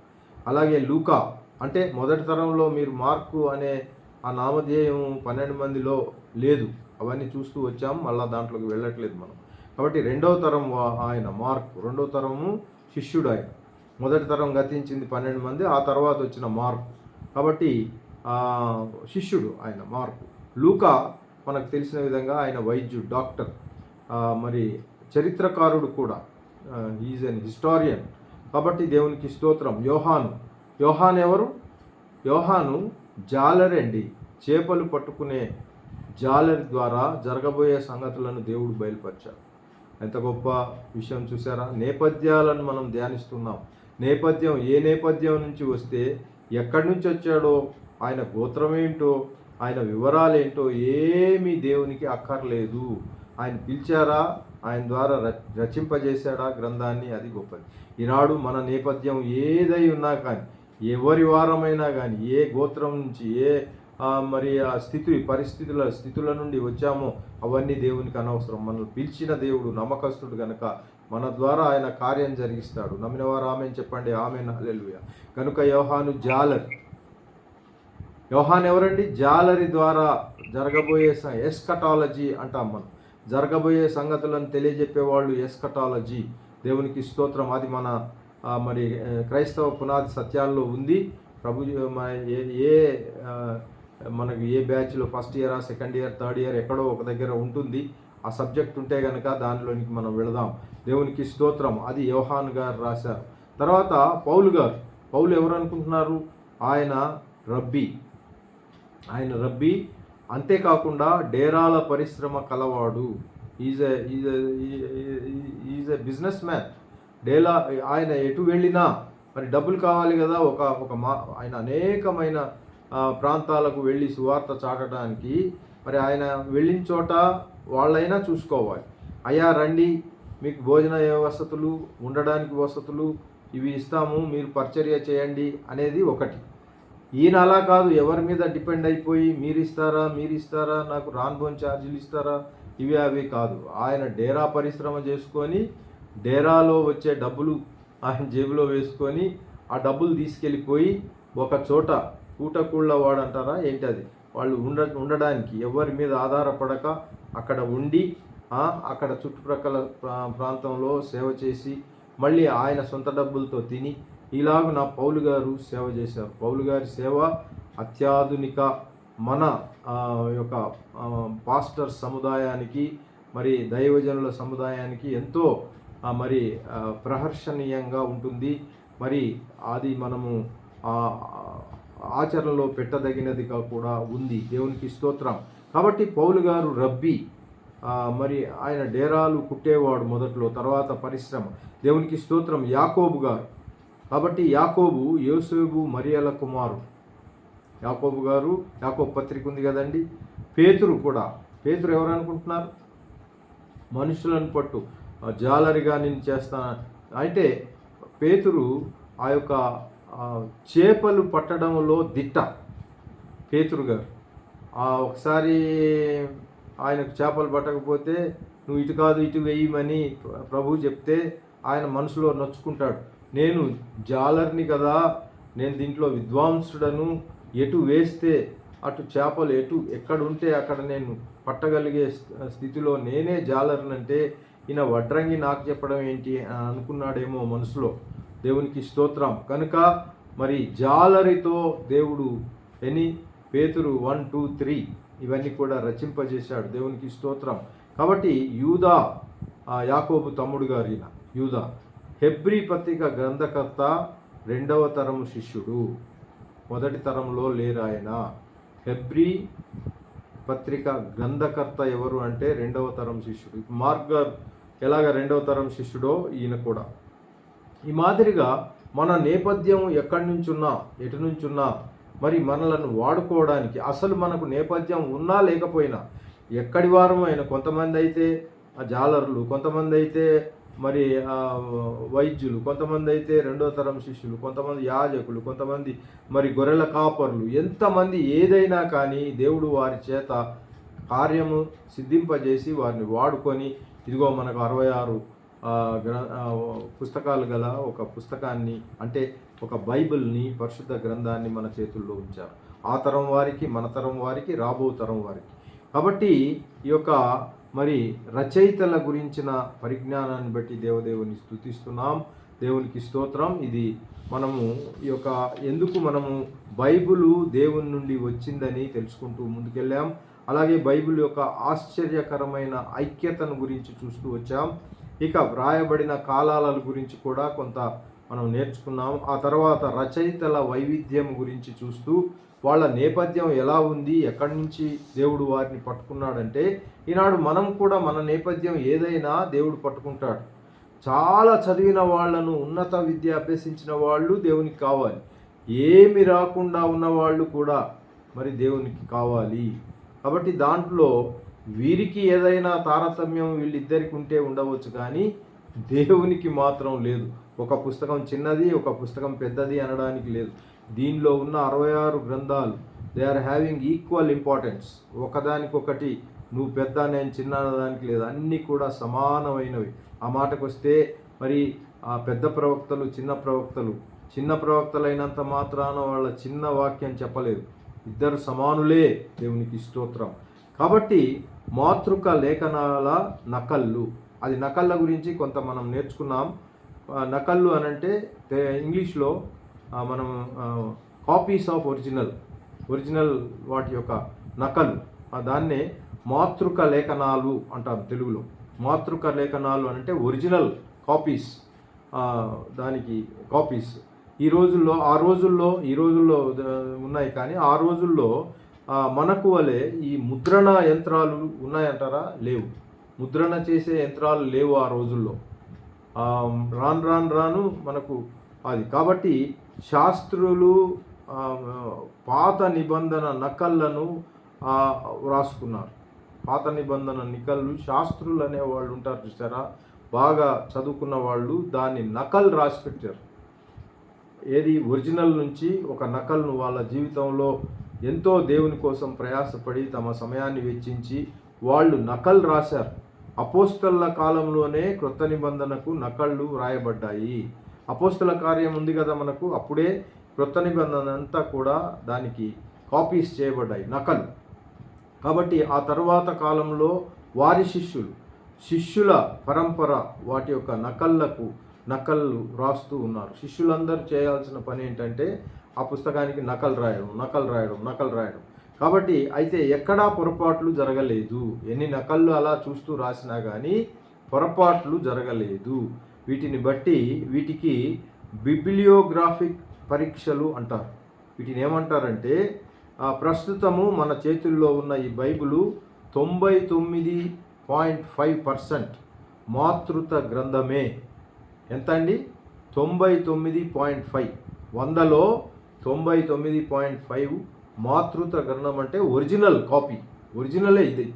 [SPEAKER 1] అలాగే లూకా అంటే మొదటి తరంలో మీరు మార్కు అనే ఆ నామధేయం 12 మందిలో లేదు. అవన్నీ చూస్తూ వచ్చాము, మళ్ళీ దాంట్లోకి వెళ్ళట్లేదు మనం. కాబట్టి 2వ తరం ఆయన మార్కు, 2వ తరము శిష్యుడు ఆయన. మొదటి తరం గతించింది 12 మంది, ఆ తర్వాత వచ్చిన మార్కు. కాబట్టి శిష్యుడు ఆయన మార్కు. లూకా మనకు తెలిసిన విధంగా ఆయన వైద్యుడు, డాక్టర్, మరి చరిత్రకారుడు కూడా. Is an historian. కాబట్టి దేవునికి స్తోత్రం. యోహాను ఎవరు? యోహాను జాలరి అండి. చేపలు పట్టుకునే జాలరి ద్వారా జరగబోయే సంగతులను దేవుడు బయలుపరిచాడు. ఎంత గొప్ప విషయం చూసారా? నేపథ్యాలను మనం ధ్యానిస్తున్నాం. ఏ నేపథ్యం నుంచి వస్తే, ఎక్కడి నుంచి వచ్చాడో, ఆయన గోత్రం ఏంటో, ఆయన వివరాలేంటో ఏమీ దేవునికి అక్కర్లేదు. ఆయన పిలిచారా, ఆయన ద్వారా రచింపజేశాడా గ్రంథాన్ని, అది గొప్పది. ఈనాడు మన నేపథ్యం ఏదై ఉన్నా కానీ, ఎవరి వారమైనా కానీ, ఏ గోత్రం నుంచి, మరి ఆ స్థితుల నుండి వచ్చామో అవన్నీ దేవునికి అనవసరం. మనల్ని పిలిచిన దేవుడు నమ్మకస్తుడు గనుక మన ద్వారా ఆయన కార్యం జరిగిస్తాడు. నమ్మిన వారు ఆమెన్ చెప్పండి. ఆమెన్. హల్లెలూయా. కనుక యోహాను ఎవరండి? జాలరి ద్వారా జరగబోయే ఎస్కటాలజీ అంటాం మనం. జరగబోయే సంగతులను తెలియజెప్పేవాళ్ళు ఎస్కటాలజీ. దేవునికి స్తోత్రం. అది మన మరి క్రైస్తవ పునాది సత్యాల్లో ఉంది. మనకి ఏ బ్యాచ్లో ఫస్ట్ ఇయరా, సెకండ్ ఇయర్, థర్డ్ ఇయర్ ఎక్కడో ఒక దగ్గర ఉంటుంది. ఆ సబ్జెక్ట్ ఉంటే కనుక దానిలోనికి మనం వెళదాం. దేవునికి స్తోత్రం. అది యోహాను గారు రాశారు. తర్వాత పౌలు ఎవరు అనుకుంటున్నారు? ఆయన రబ్బీ. అంతేకాకుండా డేరాల పరిశ్రమ కలవాడు. Is a business man. ఆయన ఎటు వెళ్ళినా మరి డబ్బులు కావాలి కదా. ఆయన అనేకమైన ప్రాంతాలకు వెళ్ళి సువార్త చాటడానికి, మరి ఆయన వెళ్ళిన చోట వాళ్ళైనా చూసుకోవాలి. అయ్యా రండి, మీకు భోజన వసతులు, ఉండడానికి వసతులు ఇవి ఇస్తాము, మీరు పరిచర్య చేయండి అనేది ఒకటి. ఈయన అలా కాదు, ఎవరి మీద డిపెండ్ అయిపోయి మీరు ఇస్తారా నాకు రాన్బోన్ ఛార్జీలు ఇస్తారా ఇవి అవి కాదు. ఆయన డేరా పరిశ్రమ చేసుకొని డేరాలో వచ్చే డబ్బులు ఆయన జేబులో వేసుకొని ఆ డబ్బులు తీసుకెళ్ళిపోయి ఒక చోట పూటకూళ్ళ వాడంటారా ఏంటి అది, వాళ్ళు ఉండడానికి ఎవరి మీద ఆధారపడక అక్కడ ఉండి అక్కడ చుట్టుప్రక్కల ప్రాంతంలో సేవ చేసి మళ్ళీ ఆయన సొంత డబ్బులతో తిని ఇలాగ నా పౌలు గారు సేవ చేశారు. పౌలు గారి సేవ అత్యాధునిక మన యొక్క పాస్టర్ సముదాయానికి మరి దైవజనుల సముదాయానికి ఎంతో మరి ప్రహర్షణీయంగా ఉంటుంది. మరి అది మనము ఆచరణలో పెట్టదగినదిగా కూడా ఉంది. దేవునికి స్తోత్రం. కాబట్టి పౌలు గారు రబ్బీ, మరి ఆయన డేరాలు కుట్టేవాడు మొదట్లో, తర్వాత పరిశ్రమ. దేవునికి స్తోత్రం. యాకోబు గారు, కాబట్టి యాకోబు యోసేపు మరియల కుమారుడు. యాకోబు గారు, యాకోబు పత్రిక ఉంది కదండి. పేతురు కూడా, పేతురు ఎవరు అనుకుంటున్నారు? మనుషులను పట్టు జాలరిగా నేను చేస్తాను అంటే పేతురు ఆ యొక్క చేపలు పట్టడంలో దిట్ట పేతురు గారు. ఒకసారి ఆయనకు చేపలు పట్టకపోతే నువ్వు ఇటు కాదు ఇటు వేయమని ప్రభువు చెప్తే ఆయన మనసులో నొచ్చుకుంటాడు. నేను జాలర్ని కదా, నేను దీంట్లో విద్వాంసుడను, ఎటు వేస్తే అటు చేపలు ఎక్కడుంటే అక్కడ నేను పట్టగలిగే స్థితిలో నేనే జాలర్నంటే ఈయన వడ్రంగి నాకు చెప్పడం ఏంటి అనుకున్నాడేమో మనసులో. దేవునికి స్తోత్రం. కనుక మరి జాలరితో దేవుడు పేతురు 1, 2, 3 ఇవన్నీ కూడా రచింపజేశాడు. దేవునికి స్తోత్రం. కాబట్టి యూదా, యాకోబు తమ్ముడు గారు ఈయన యూదా. హెబ్రీ పత్రిక గ్రంథకర్త 2వ తరం శిష్యుడు, మొదటి తరంలో లేరు ఆయన. హెబ్రీ పత్రిక గ్రంథకర్త ఎవరు అంటే 2వ తరం శిష్యుడు. మార్క్ గారు ఎలాగ 2వ తరం శిష్యుడో ఈయన కూడా. ఈ మాదిరిగా మన నేపథ్యం ఎక్కడి నుంచున్నా ఎటు నుంచున్నా మరి మనలను వాడుకోవడానికి, అసలు మనకు నేపథ్యం ఉన్నా లేకపోయినా ఎక్కడి వారము అయినా, కొంతమంది అయితే జాలర్లు, కొంతమంది అయితే మరి వైద్యులు, కొంతమంది అయితే 2వ తరం శిష్యులు, కొంతమంది యాజకులు, కొంతమంది మరి గొర్రెల కాపర్లు, ఎంతమంది ఏదైనా కానీ దేవుడు వారి చేత కార్యము సిద్ధింపజేసి వారిని వాడుకొని ఇదిగో మనకు 66 పుస్తకాలు గల ఒక పుస్తకాన్ని, అంటే ఒక బైబిల్ని, పరిశుద్ధ గ్రంథాన్ని మన చేతుల్లో ఉంచారు. ఆ తరం వారికి, మన తరం వారికి, రాబో తరం వారికి. కాబట్టి ఈ యొక్క మరి రచయితల గురించిన పరిజ్ఞానాన్ని బట్టి దేవదేవుని స్తుతిస్తున్నాం. దేవునికి స్తోత్రం. ఇది మనము ఈ యొక్క ఎందుకు మనము బైబిలు దేవుని నుండి వచ్చిందని తెలుసుకుంటూ ముందుకెళ్ళాం. అలాగే బైబిల్ యొక్క ఆశ్చర్యకరమైన ఐక్యతను గురించి చూస్తూ వచ్చాం. ఇక వ్రాయబడిన కాలాల గురించి కూడా కొంత మనం నేర్చుకున్నాం. ఆ తర్వాత రచయితల వైవిధ్యం గురించి చూస్తూ వాళ్ళ నేపథ్యం ఎలా ఉంది, ఎక్కడి నుంచి దేవుడు వారిని పట్టుకున్నాడంటే, ఈనాడు మనం కూడా మన నేపథ్యం ఏదైనా దేవుడు పట్టుకుంటాడు. చాలా చదివిన వాళ్ళను, ఉన్నత విద్య అభ్యసించిన వాళ్ళు దేవునికి కావాలి. ఏమి రాకుండా ఉన్నవాళ్ళు కూడా మరి దేవునికి కావాలి. కాబట్టి దాంట్లో వీరికి ఏదైనా తారతమ్యం వీళ్ళిద్దరికి ఉంటే ఉండవచ్చు, కానీ దేవునికి మాత్రం లేదు. ఒక పుస్తకం చిన్నది, ఒక పుస్తకం పెద్దది అనడానికి లేదు. దీనిలో ఉన్న 66 గ్రంథాలు they are having equal importance. ఒకదానికొకటి నువ్వు పెద్ద నేను చిన్న అనడానికి లేదు, అన్నీ కూడా సమానమైనవి. ఆ మాటకు వస్తే మరి ఆ పెద్ద ప్రవక్తలు, చిన్న ప్రవక్తలైనంత మాత్రాన వాళ్ళ చిన్న వాక్యం చెప్పలేదు. ఇద్దరు సమానులే. దేవునికి స్తోత్రం. కాబట్టి మాతృక లేఖనాల నకళ్ళు, అది నకళ్ళ గురించి కొంత మనం నేర్చుకున్నాం. నకళ్ళు అనంటే ఇంగ్లీష్లో మనం కాపీస్ ఆఫ్ ఒరిజినల్ వాటి యొక్క నకలు, దాన్నే మాతృక లేఖనాలు అంటాం తెలుగులో. మాతృక లేఖనాలు అంటే ఒరిజినల్ కాపీస్, దానికి కాపీస్. ఈ రోజుల్లో ఉన్నాయి, కానీ ఆ రోజుల్లో మనకు వలె ఈ ముద్రణ యంత్రాలు ఉన్నాయంటారా? లేవు. ముద్రణ చేసే యంత్రాలు లేవు ఆ రోజుల్లో. రాను మనకు అది. కాబట్టి శాస్త్రులు పాత నిబంధన నకళ్ళను వ్రాసుకున్నారు. పాత నిబంధన నకళ్ళు, శాస్త్రులు అనేవాళ్ళు ఉంటారు చూసారా, బాగా చదువుకున్న వాళ్ళు దాన్ని నకల్ రాసి పెట్టారు. ఏది ఒరిజినల్ నుంచి ఒక నకల్ను వాళ్ళ జీవితంలో ఎంతో దేవుని కోసం ప్రయాసపడి తమ సమయాన్ని వెచ్చించి వాళ్ళు నకలు రాశారు. అపోస్తల కాలంలోనే క్రొత్త నిబంధనకు నకళ్ళు రాయబడ్డాయి. అపోస్తల కార్యం ఉంది కదా మనకు, అప్పుడే క్రొత్త నిబంధన అంతా కూడా దానికి కాపీస్ చేయబడ్డాయి, నకలు. కాబట్టి ఆ తరువాత కాలంలో వారి శిష్యుల పరంపర వాటి యొక్క నకళ్ళు రాస్తూ ఉన్నారు. శిష్యులందరూ చేయాల్సిన పని ఏంటంటే ఆ పుస్తకానికి నకలు రాయడం. కాబట్టి అయితే ఎక్కడా పొరపాట్లు జరగలేదు. ఎన్ని నకళ్ళు అలా చూస్తూ రాసినా కానీ పొరపాట్లు జరగలేదు. వీటికి బిబ్లియోగ్రాఫిక్ పరీక్షలు అంటారు. వీటిని ఏమంటారంటే ప్రస్తుతము మన చేతుల్లో ఉన్న ఈ బైబిలు 99.5% మాతృత గ్రంథమే. ఎంత అండి? 99.5. 100లో 99.5 మాతృత గ్రంథం అంటే ఒరిజినల్ కాపీ. ఒరిజినలే ఇది.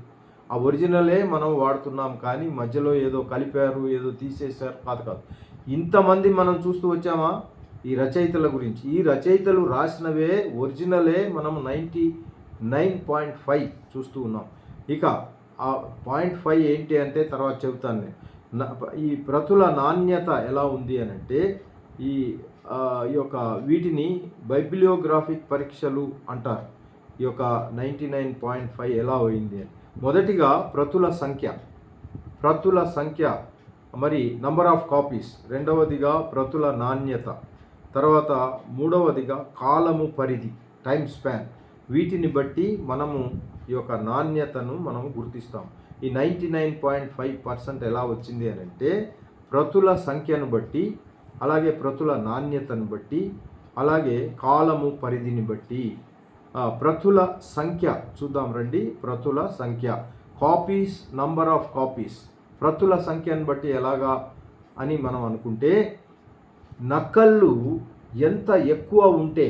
[SPEAKER 1] ఆ ఒరిజినలే మనం వాడుతున్నాం, కానీ మధ్యలో ఏదో కలిపారు, ఏదో తీసేశారు కాదు. ఇంతమంది మనం చూస్తూ వచ్చామా ఈ రచయితల గురించి? ఈ రచయితలు రాసినవే ఒరిజినలే మనం 99.5 చూస్తూ ఉన్నాం. ఇక ఆ 0.5 ఏంటి అంటే తర్వాత చెబుతాను నేను. ఈ ప్రతుల నాణ్యత ఎలా ఉంది అని అంటే ఈ యొక్క వీటిని బైబిలియోగ్రాఫిక్ పరీక్షలు అంటారు. ఈ యొక్క 99.5 ఎలా అయింది అని. మొదటిగా ప్రతుల సంఖ్య మరి నంబర్ ఆఫ్ కాపీస్. రెండవదిగా ప్రతుల నాణ్యత. తర్వాత మూడవదిగా కాలము పరిధి, టైం స్పాన్. వీటిని బట్టి మనము ఈ యొక్క నాణ్యతను మనము గుర్తిస్తాం. ఈ 99.5% ఎలా వచ్చింది అని అంటే ప్రతుల సంఖ్యను బట్టి, అలాగే ప్రతుల నాణ్యతను బట్టి, అలాగే కాలము పరిధిని బట్టి. ప్రతుల సంఖ్య చూద్దాం రండి. ప్రతుల సంఖ్య, కాపీస్, నంబర్ ఆఫ్ కాపీస్. ప్రతుల సంఖ్యను బట్టి ఎలాగా అని మనం అనుకుంటే నకళ్ళు ఎంత ఎక్కువ ఉంటే,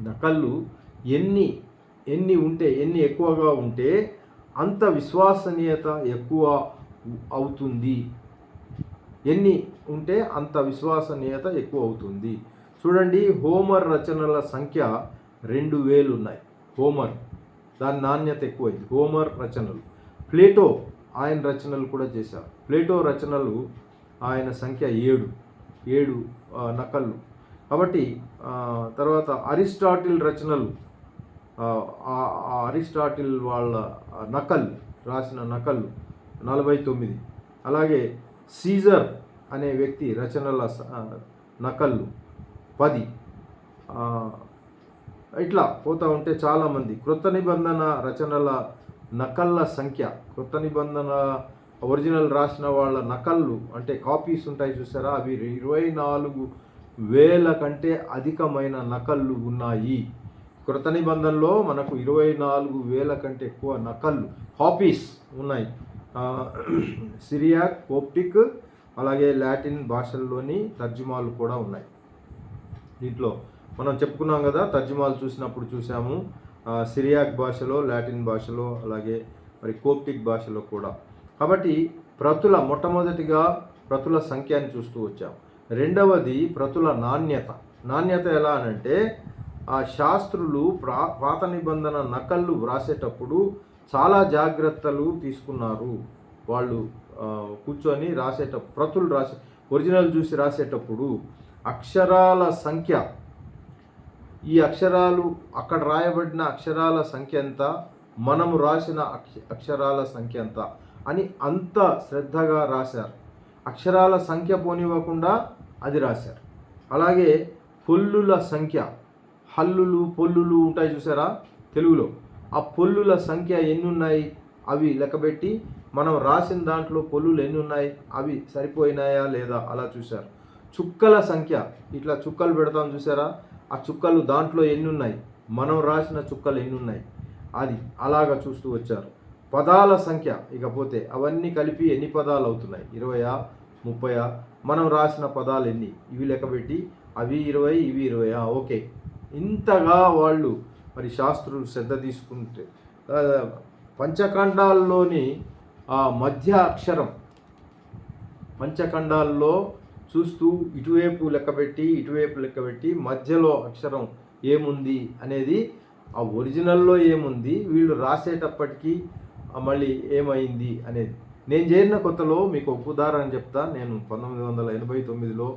[SPEAKER 1] నకళ్ళు ఎన్ని ఎక్కువగా ఉంటే అంత విశ్వసనీయత ఎక్కువ అవుతుంది. ఎన్ని ఉంటే అంత విశ్వసనీయత ఎక్కువ అవుతుంది. చూడండి, హోమర్ రచనల సంఖ్య 2000 ఉన్నాయి. హోమర్, దాని నాణ్యత ఎక్కువైంది. హోమర్ రచనలు. ప్లేటో, ఆయన రచనలు కూడా చేశారు. ప్లేటో రచనలు ఆయన సంఖ్య 7 నకళ్ళు. కాబట్టి తర్వాత అరిస్టాటిల్ రచనలు, అరిస్టాటిల్ వాళ్ళ రాసిన నకళ్ళు 49. అలాగే సీజర్ అనే వ్యక్తి రచనల నకళ్ళు 10. ఇట్లా పోతూ ఉంటే చాలామంది. క్రొత్త నిబంధన రచనల నకళ్ళ సంఖ్య, క్రొత్త నిబంధన ఒరిజినల్ రాసిన వాళ్ళ నకళ్ళు అంటే కాపీస్ ఉంటాయి చూసారా, అవి 24,000 కంటే అధికమైన నకళ్ళు ఉన్నాయి. క్రొత్త నిబంధనలో మనకు 24,000 కంటే ఎక్కువ నకళ్ళు, కాపీస్ ఉన్నాయి. సిరియాక్, కోప్టిక్, అలాగే లాటిన్ భాషల్లోని తర్జుమాలు కూడా ఉన్నాయి. దీంట్లో మనం చెప్పుకున్నాం కదా, తర్జుమాలు చూసాము సిరియాక్ భాషలో, లాటిన్ భాషలో, అలాగే మరి కోప్టిక్ భాషలో కూడా. కాబట్టి మొట్టమొదటిగా ప్రతుల సంఖ్యని చూస్తూ వచ్చాం. రెండవది ప్రతుల నాణ్యత ఎలా అనంటే శాస్త్రులు పాత నిబంధన నకళ్ళు వ్రాసేటప్పుడు చాలా జాగ్రత్తలు తీసుకున్నారు. వాళ్ళు కూర్చొని ప్రతులు ఒరిజినల్ చూసి రాసేటప్పుడు అక్షరాల సంఖ్య, ఈ అక్షరాలు అక్కడ రాయబడిన అక్షరాల సంఖ్య ఎంత, మనము రాసిన అక్షరాల సంఖ్య ఎంత అని అంత శ్రద్ధగా రాశారు. అక్షరాల సంఖ్య పోనివ్వకుండా అది రాశారు. అలాగే పొల్లుల సంఖ్య, హల్లులు పొల్లులు ఉంటాయి చూసారా తెలుగులో, ఆ పొల్లుల సంఖ్య ఎన్ని ఉన్నాయి అవి లెక్కబెట్టి మనం రాసిన దాంట్లో పొల్లులు ఎన్ని ఉన్నాయి అవి సరిపోయినాయా లేదా అలా చూశారు. చుక్కల సంఖ్య, ఇట్లా చుక్కలు పెడతాం చూసారా, ఆ చుక్కలు దాంట్లో ఎన్ని ఉన్నాయి, మనం రాసిన చుక్కలు ఎన్ని ఉన్నాయి అది అలాగా చూస్తూ వచ్చారు. పదాల సంఖ్య, ఇకపోతే అవన్నీ కలిపి ఎన్ని పదాలు అవుతున్నాయి, 20, 30, మనం రాసిన పదాలు ఎన్ని ఇవి లెక్కబెట్టి అవి 20 ఇవి 20, ఓకే. ఇంతగా వాళ్ళు మరి శాస్త్రులు శ్రద్ధ తీసుకుంటే పంచఖండాల్లోని మధ్య అక్షరం, పంచఖండాల్లో చూస్తూ ఇటువైపు లెక్కబెట్టి మధ్యలో అక్షరం ఏముంది అనేది, ఆ ఒరిజినల్లో ఏముంది, వీళ్ళు రాసేటప్పటికీ మళ్ళీ ఏమైంది అనేది. నేను చేరిన కొత్తలో మీకు ఒక ఉదాహరణ చెప్తా. నేను 1989లో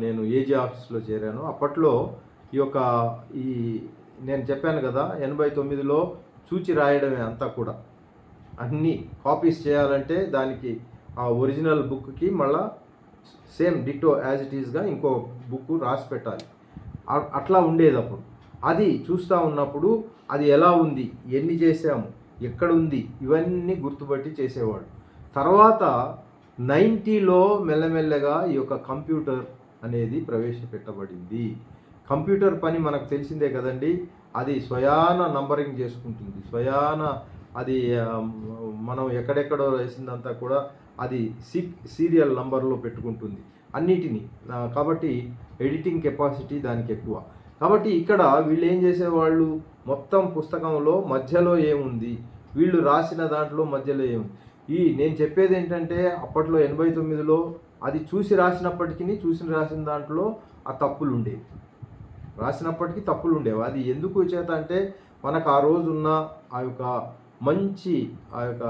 [SPEAKER 1] నేను ఏజీ ఆఫీస్లో చేరాను. అప్పట్లో ఈ నేను చెప్పాను కదా, 89లో చూచి రాయడమే అంతా కూడా. అన్నీ కాపీస్ చేయాలంటే దానికి ఆ ఒరిజినల్ బుక్కి మళ్ళా సేమ్ డిట్టో యాజ్ ఇట్ ఈస్గా ఇంకో బుక్ రాసి పెట్టాలి. అట్లా ఉండేది అప్పుడు. అది చూస్తూ ఉన్నప్పుడు అది ఎలా ఉంది, ఎన్ని చేసాము, ఎక్కడుంది, ఇవన్నీ గుర్తుపట్టి చేసేవాడు. తర్వాత 90లో మెల్లమెల్లగా ఈ యొక్క కంప్యూటర్ అనేది ప్రవేశపెట్టబడింది. కంప్యూటర్ పని మనకు తెలిసిందే కదండి. అది స్వయాన నంబరింగ్ చేసుకుంటుంది, స్వయాన అది మనం ఎక్కడెక్కడో వేసిందంతా కూడా అది సీరియల్ నంబర్లో పెట్టుకుంటుంది అన్నిటినీ. కాబట్టి ఎడిటింగ్ కెపాసిటీ దానికి ఎక్కువ. కాబట్టి ఇక్కడ వీళ్ళు ఏం చేసేవాళ్ళు, మొత్తం పుస్తకంలో మధ్యలో ఏముంది, వీళ్ళు రాసిన దాంట్లో మధ్యలో ఏముంది. నేను చెప్పేది ఏంటంటే, అప్పట్లో 89లో అది చూసి రాసిన దాంట్లో ఆ తప్పులు ఉండేవి, రాసినప్పటికీ తప్పులు ఉండేవి. అది ఎందుకు చేత అంటే, మనకు ఆ రోజున్న ఆ యొక్క మంచి ఆ యొక్క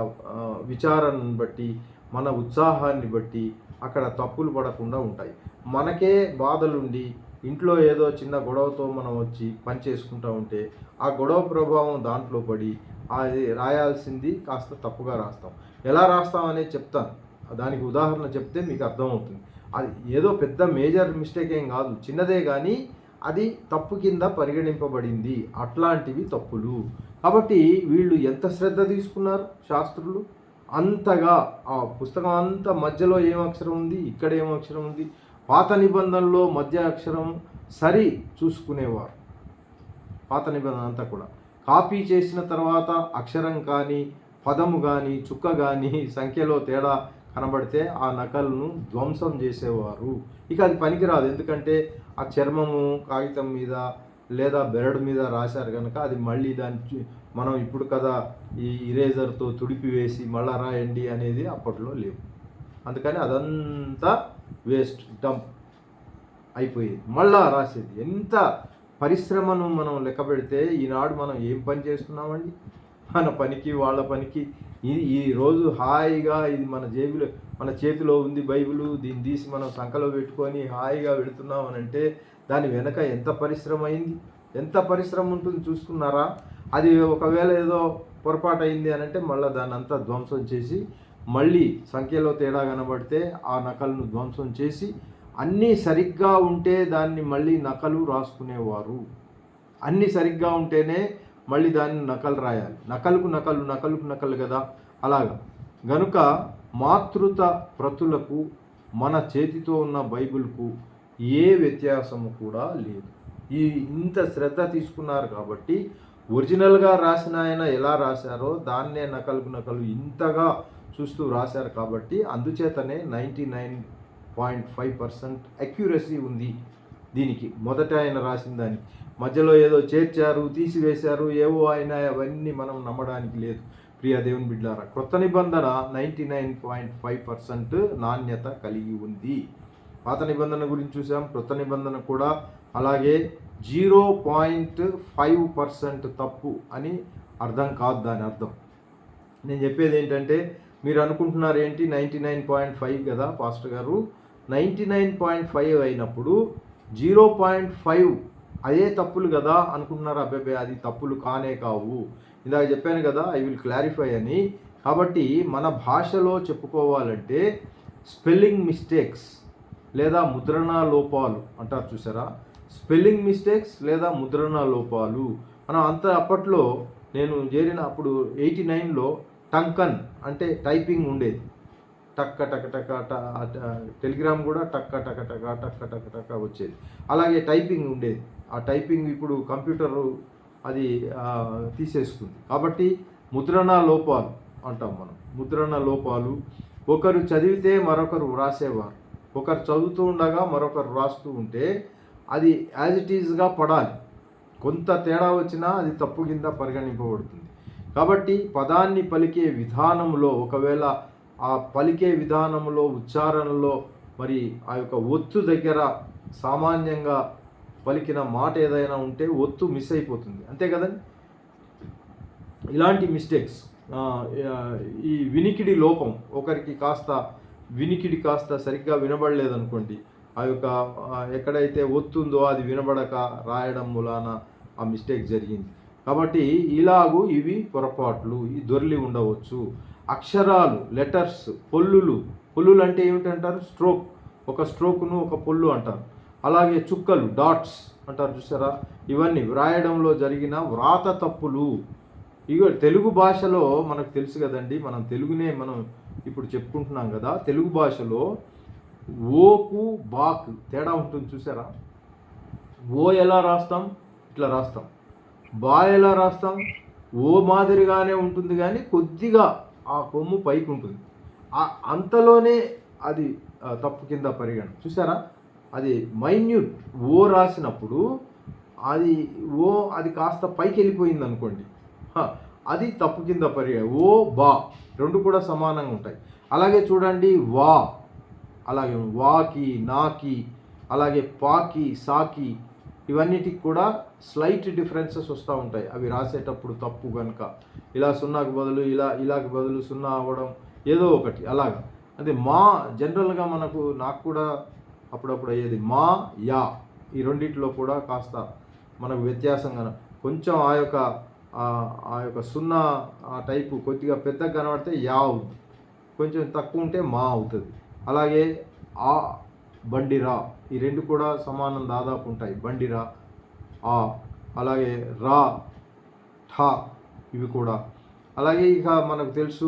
[SPEAKER 1] విచారణను బట్టి, మన ఉత్సాహాన్ని బట్టి అక్కడ తప్పులు పడకుండా ఉంటాయి. మనకే బాధలుండి ఇంట్లో ఏదో చిన్న గొడవతో మనం వచ్చి పని చేసుకుంటూ ఉంటే ఆ గొడవ ప్రభావం దాంట్లో పడి అది రాయాల్సింది కాస్త తప్పుగా రాస్తాం. ఎలా రాస్తాం అనేది చెప్తాను. దానికి ఉదాహరణ చెప్తే మీకు అర్థమవుతుంది. అది ఏదో పెద్ద మేజర్ మిస్టేక్ ఏం కాదు, చిన్నదే, కానీ అది తప్పు కింద పరిగణింపబడింది. అట్లాంటివి తప్పులు. కాబట్టి వీళ్ళు ఎంత శ్రద్ధ తీసుకున్నారు శాస్త్రులు, అంతగా ఆ పుస్తకం అంతా మధ్యలో ఏం అక్షరం ఉంది, ఇక్కడ ఏం అక్షరం ఉంది, పాత నిబంధనలో మధ్య అక్షరం సరి చూసుకునేవారు. పాత నిబంధన అంతా కూడా కాపీ చేసిన తర్వాత అక్షరం కానీ, పదము కానీ, చుక్క కానీ, సంఖ్యలో తేడా కనబడితే ఆ నకలును ధ్వంసం చేసేవారు. ఇక అది పనికిరాదు, ఎందుకంటే ఆ చర్మము కాగితం మీద లేదా బెరడు మీద రాశారు కనుక అది మళ్ళీ దాన్ని మనం ఇప్పుడు కదా ఈ ఇరేజర్తో తుడిపి వేసి మళ్ళా రాయండి అనేది అప్పట్లో లేవు. అందుకని అదంతా వేస్ట్, డంప్ అయిపోయేది. మళ్ళా రాసేది. ఎంత పరిశ్రమను మనం లెక్క పెడితే ఈనాడు మనం ఏం పని చేస్తున్నామండి. మన పనికి వాళ్ళ పనికి ఈరోజు హాయిగా ఇది మన చేతిలో ఉంది బైబిలు, దీన్ని తీసి మనం సంకలో పెట్టుకొని హాయిగా వెళుతున్నాం అని అంటే దాని వెనక ఎంత పరిశ్రమ అయింది, ఎంత పరిశ్రమ ఉంటుంది చూసుకున్నారా. అది ఒకవేళ ఏదో పొరపాటు అయింది అని అంటే మళ్ళీ దాన్ని అంతా ధ్వంసం చేసి, మళ్ళీ సంఖ్యలో తేడా కనబడితే ఆ నకలును ధ్వంసం చేసి, అన్నీ సరిగ్గా ఉంటే దాన్ని మళ్ళీ నకలు రాసుకునేవారు. అన్నీ సరిగ్గా ఉంటేనే మళ్ళీ దాన్ని నకలు రాయాలి. నకలుకు నకలు కదా, అలాగా. గనుక మాతృత ప్రతులకు మన చేతితో ఉన్న బైబిల్కు ఏ వ్యత్యాసము కూడా లేదు. ఇంత శ్రద్ధ తీసుకున్నారు కాబట్టి, ఒరిజినల్గా రాసిన ఆయన ఎలా రాశారో దాన్నే నకలు ఇంతగా చూస్తూ రాశారు కాబట్టి, అందుచేతనే 99.5% అక్యురసీ ఉంది దీనికి. మొదట ఆయన రాసిన దానికి మధ్యలో ఏదో చేర్చారు, తీసివేశారు, ఏవో అయినా అవన్నీ మనం నమ్మడానికి లేదు. ప్రియ దేవుని బిడ్డలారా, క్రొత్త నిబంధన 99.5% నాణ్యత కలిగి ఉంది. పాత నిబంధన గురించి చూసాం, క్రొత్త నిబంధన కూడా అలాగే. 0.5% తప్పు అని అర్థం కాదు దాని అర్థం. నేను చెప్పేది ఏంటంటే, మీరు అనుకుంటున్నారు ఏంటి 99.5 కదా పాస్టర్ గారు, 99.5 అయినప్పుడు 0.5 అదే తప్పులు కదా అనుకుంటున్నారు. అబ్బాయి అది తప్పులు కానే కావు. ఇందాక చెప్పాను కదా, ఐ విల్ క్లారిఫై అని. కాబట్టి మన భాషలో చెప్పుకోవాలంటే స్పెల్లింగ్ మిస్టేక్స్ లేదా ముద్రణా లోపాలు అంటారు చూసారా, స్పెల్లింగ్ మిస్టేక్స్ లేదా ముద్రణా లోపాలు. మనం అప్పట్లో నేను చేరిన అప్పుడు 89లో టంకన్ అంటే టైపింగ్ ఉండేది. టక్క టక టక టెలిగ్రామ్ కూడా టక్క టక టక టక్క టక టక వచ్చేది. అలాగే టైపింగ్ ఉండేది. ఆ టైపింగ్ ఇప్పుడు కంప్యూటరు అది తీసేసుకుంది. కాబట్టి ముద్రణా లోపాలు అంటాం మనం. ముద్రణ లోపాలు, ఒకరు చదివితే మరొకరు వ్రాసేవారు, ఒకరు చదువుతూ ఉండగా మరొకరు రాస్తూ ఉంటే అది యాజ్ ఇట్ ఈజ్గా పడాలి. కొంత తేడా వచ్చినా అది తప్పు కింద పరిగణింపబడుతుంది. కాబట్టి పదాన్ని పలికే విధానంలో, ఒకవేళ ఆ పలికే విధానంలో ఉచ్చారణలో మరి ఆ యొక్క ఒత్తు దగ్గర సామాన్యంగా పలికిన మాట ఏదైనా ఉంటే ఒత్తు మిస్ అయిపోతుంది, అంతే కదండి. ఇలాంటి మిస్టేక్స్, ఈ వినికిడి లోపం, ఒకరికి కాస్త వినికిడి కాస్త సరిగ్గా వినబడలేదనుకోండి, ఆ యొక్క ఎక్కడైతే ఒత్తుందో అది వినబడక రాయడం మూలాన ఆ మిస్టేక్ జరిగింది. కాబట్టి ఇలాగూ ఇవి పొరపాట్లు, ఈ దొర్లి ఉండవచ్చు. అక్షరాలు, లెటర్స్, పొల్లులు అంటే ఏమిటంటారు? స్ట్రోక్, ఒక స్ట్రోక్ను ఒక పొల్లు అంటారు. అలాగే చుక్కలు, డాట్స్ అంటారు చూసారా, ఇవన్నీ వ్రాయడంలో జరిగిన వ్రాత తప్పులు. ఇగో తెలుగు భాషలో మనకు తెలుసు కదండి, మనం తెలుగునే మనం ఇప్పుడు చెప్పుకుంటున్నాం కదా. తెలుగు భాషలో ఓకు బాకు తేడా ఉంటుంది చూసారా. ఓ ఎలా రాస్తాం? ఇట్లా రాస్తాం. బా ఎలా రాస్తాం? ఓ మాదిరిగానే ఉంటుంది కానీ కొద్దిగా ఆ కొమ్ము పైకి ఉంటుంది. అంతలోనే అది తప్పు కింద పరిగణ చూసారా. అది మైన్యూట్ ఓ రాసినప్పుడు అది కాస్త పైకి వెళ్ళిపోయింది అనుకోండి, అది తప్పు కింద పరిగణ. ఓ బా రెండు కూడా సమానంగా ఉంటాయి. అలాగే చూడండి వా, అలాగే వాకి, నాకి, అలాగే పాకి, సాకి, ఇవన్నిటికి కూడా స్లైట్ డిఫరెన్సెస్ వస్తూ ఉంటాయి. అవి రాసేటప్పుడు తప్పు కనుక ఇలా సున్నాకి బదులు ఇలాకి బదులు సున్నా అవ్వడం, ఏదో ఒకటి అలాగా. అదే మా జనరల్గా నాకు కూడా అప్పుడప్పుడు అయ్యేది మా యా, ఈ రెండిట్లో కూడా కాస్త మనకు వ్యత్యాసంగా కొంచెం ఆ యొక్క సున్నా టైపు కొద్దిగా పెద్దగా కనబడితే యా అవుతుంది, కొంచెం తక్కువ ఉంటే మా అవుతుంది. అలాగే ఆ, బండిరా, ఈ రెండు కూడా సమానం దాదాపు ఉంటాయి. బండిరా, ఆ, అలాగే రా, ఠా, ఇవి కూడా. అలాగే ఇక మనకు తెలుసు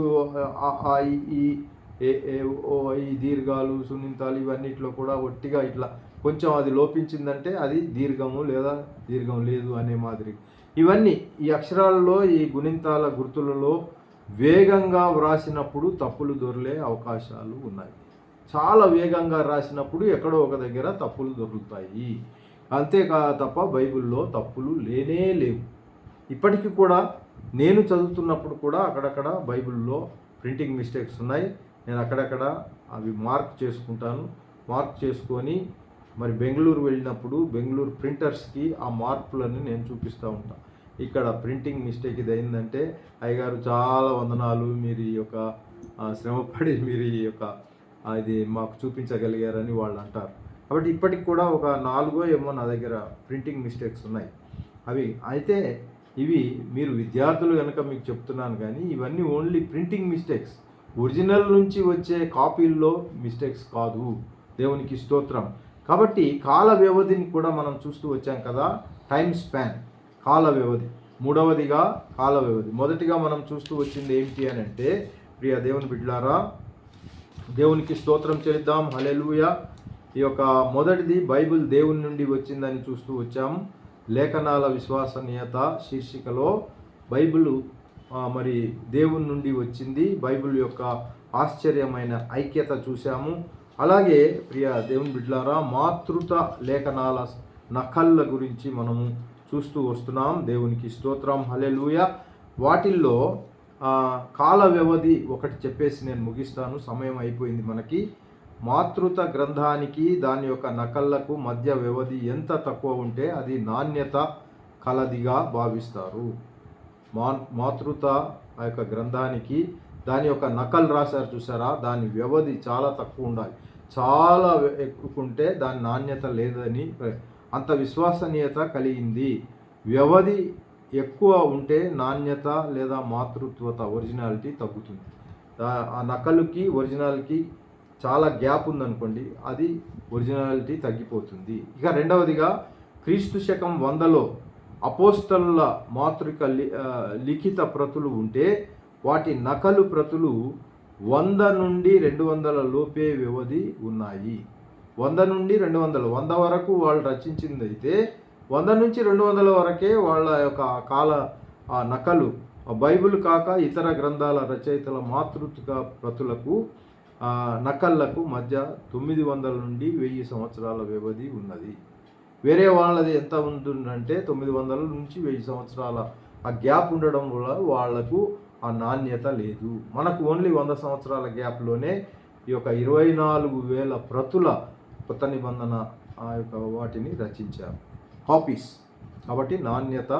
[SPEAKER 1] ఈ దీర్ఘాలు, సున్నింతాలు, ఇవన్నిట్లో కూడా ఒట్టిగా ఇట్లా కొంచెం అది లోపించిందంటే అది దీర్ఘము లేదా దీర్ఘం లేదు అనే మాదిరి. ఇవన్నీ ఈ అక్షరాలలో, ఈ గుణింతాల గుర్తులలో వేగంగా వ్రాసినప్పుడు తప్పులు దొరికే అవకాశాలు ఉన్నాయి. చాలా వేగంగా రాసినప్పుడు ఎక్కడో ఒక దగ్గర తప్పులు దొరుకుతాయి. తప్ప బైబిల్లో తప్పులు లేనే లేవు. ఇప్పటికీ కూడా నేను చదువుతున్నప్పుడు కూడా అక్కడక్కడ బైబిల్లో ప్రింటింగ్ మిస్టేక్స్ ఉన్నాయి. నేను అక్కడక్కడ అవి మార్క్ చేసుకుంటాను. మార్క్ చేసుకొని మరి బెంగళూరు వెళ్ళినప్పుడు బెంగళూరు ప్రింటర్స్కి ఆ మార్పులను నేను చూపిస్తూ ఉంటాను. ఇక్కడ ప్రింటింగ్ మిస్టేక్ ఇది అయిందంటే అయ్యగారు చాలా వందనాలు, మీరు ఈ యొక్క శ్రమపడి మీరు ఈ యొక్క ఇది మాకు చూపించగలిగారని వాళ్ళు అంటారు. కాబట్టి ఇప్పటికి కూడా ఒక 4 ఏమో నా దగ్గర ప్రింటింగ్ మిస్టేక్స్ ఉన్నాయి. ఇవి మీరు విద్యార్థులు కనుక మీకు చెప్తున్నాను, కానీ ఇవన్నీ ఓన్లీ ప్రింటింగ్ మిస్టేక్స్, ఒరిజినల్ నుంచి వచ్చే కాపీల్లో మిస్టేక్స్ కాదు. దేవునికి స్తోత్రం. కాబట్టి కాల వ్యవధిని కూడా మనం చూస్తూ వచ్చాం కదా, టైం స్పాన్, కాల వ్యవధి. మూడవదిగా కాల వ్యవధి. మొదటిగా మనం చూస్తూ వచ్చింది ఏమిటి అని అంటే, ప్రియ దేవుని బిడ్డలారా, దేవునికి స్తోత్రం చెల్లిద్దాం, హల్లెలూయా. ఈ యొక్క మొదటిది బైబిల్ దేవుని నుండి వచ్చిందని చూస్తూ వచ్చాము. లేఖనాల విశ్వసనీయత శీర్షికలో బైబిల్ మరి దేవుని నుండి వచ్చింది, బైబిల్ యొక్క ఆశ్చర్యమైన ఐక్యత చూసాము. అలాగే ప్రియ దేవుని బిడ్డలారా, మాతృత లేఖనాల నకళ్ళ గురించి మనము చూస్తూ వస్తున్నాం. దేవునికి స్తోత్రం, హల్లెలూయా. వాటిల్లో కాల వ్యవధి ఒకటి చెప్పేసి నేను ముగిస్తాను, సమయం అయిపోయింది మనకి. మాతృత గ్రంథానికి దాని యొక్క నకళ్ళకు మధ్య వ్యవధి ఎంత తక్కువ ఉంటే అది నాణ్యత కలదిగా భావిస్తారు. మాతృత ఆ యొక్క గ్రంథానికి దాని యొక్క నకలు రాశారు చూసారా, దాని వ్యవధి చాలా తక్కువ ఉండాలి. చాలా ఎక్కువ ఉంటే దాని నాణ్యత లేదని, అంత విశ్వసనీయత కలిగింది. వ్యవధి ఎక్కువ ఉంటే నాణ్యత లేదా మాతృత్వత, ఒరిజినాలిటీ తగ్గుతుంది. ఆ నకలుకి ఒరిజినాలిటీ చాలా గ్యాప్ ఉందనుకోండి, అది ఒరిజినాలిటీ తగ్గిపోతుంది. ఇక రెండవదిగా క్రీస్తు శకం 100లో అపోస్తలుల మాతృక లిఖిత ప్రతులు ఉంటే వాటి నకలు ప్రతులు 100 నుండి 200 లోపే వ్యవధి ఉన్నాయి. 100 నుండి 200, 100 వరకు వాళ్ళు రచించింది అయితే 100 నుంచి 200 వరకే వాళ్ళ యొక్క కాల నకలు. బైబిల్ కాక ఇతర గ్రంథాల రచయితల మాతృత్వ ప్రతులకు నకళ్లకు మధ్య 900 నుండి 1000 సంవత్సరాల వ్యవధి ఉన్నది. వేరే వాళ్ళది ఎంత ఉంటుందంటే 900 నుంచి 1000 సంవత్సరాల ఆ గ్యాప్ ఉండడం వల్ల వాళ్లకు ఆ నాణ్యత లేదు. మనకు ఓన్లీ 100 సంవత్సరాల గ్యాప్లోనే ఈ యొక్క 24,000 ప్రతుల కొత్త నిబంధన ఆ యొక్క వాటిని రచించారు. కాపీస్ కాబట్టి నాణ్యత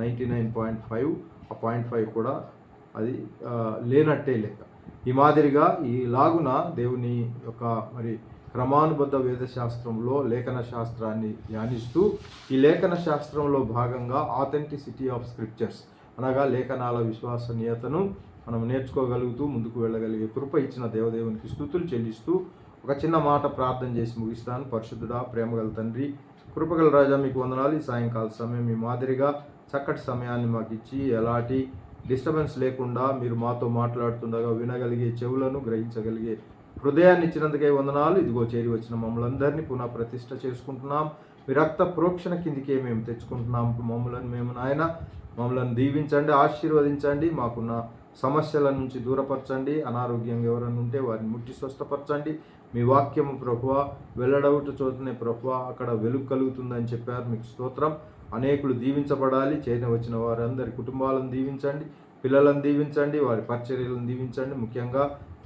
[SPEAKER 1] 99.5, ఆ 0.5 కూడా అది లేనట్టే లెక్క. ఈ మాదిరిగా ఈలాగున దేవుని యొక్క మరి క్రమానుబద్ధ వేదశాస్త్రంలో లేఖన శాస్త్రాన్ని ధ్యానిస్తూ ఈ లేఖన శాస్త్రంలో భాగంగా ఆథెంటిసిటీ ఆఫ్ స్క్రిప్చర్స్ అనగా లేఖనాల విశ్వసనీయతను మనం నేర్చుకోగలుగుతూ ముందుకు వెళ్ళగలిగే కృప ఇచ్చిన దేవదేవునికి స్తుతులు చెల్లిస్తూ ఒక చిన్న మాట ప్రార్థన చేసి ముగిస్తాను. పరిశుద్ధుడా, ప్రేమగల తండ్రి, కృపగల రాజా, మీకు వందనాలు. ఈ సాయంకాల సమయం మీ మాదిరిగా చక్కటి సమయాన్ని మాకు ఇచ్చి ఎలాంటి డిస్టర్బెన్స్ లేకుండా మీరు మాతో మాట్లాడుతుండగా వినగలిగే చెవులను గ్రహించగలిగే హృదయాన్ని ఇచ్చినందుకే వందనాలు. ఇదిగో చేరి వచ్చిన మమ్మల్ని అందరినీ పునః ప్రతిష్ఠ చేసుకుంటున్నాం. మీ రక్త ప్రోక్షణ కిందికే మేము తెచ్చుకుంటున్నాం. మమ్మల్ని దీవించండి, ఆశీర్వదించండి. మాకున్న సమస్యల నుంచి దూరపరచండి. అనారోగ్యంగా ఎవరైనా ఉంటే వారిని ముట్టి స్వస్థపరచండి. మీ వాక్యము ప్రభువా వెల్లడవుట చోటనే ప్రభువా అక్కడ వెలుగు కలుగుతుందని చెప్పారు. మీకు స్తోత్రం. అనేకులు దీవించబడాలి. చేరిన వచ్చిన వారందరి కుటుంబాలను దీవించండి, పిల్లలను దీవించండి, వారి పరిచర్యలను దీవించండి. ముఖ్యంగా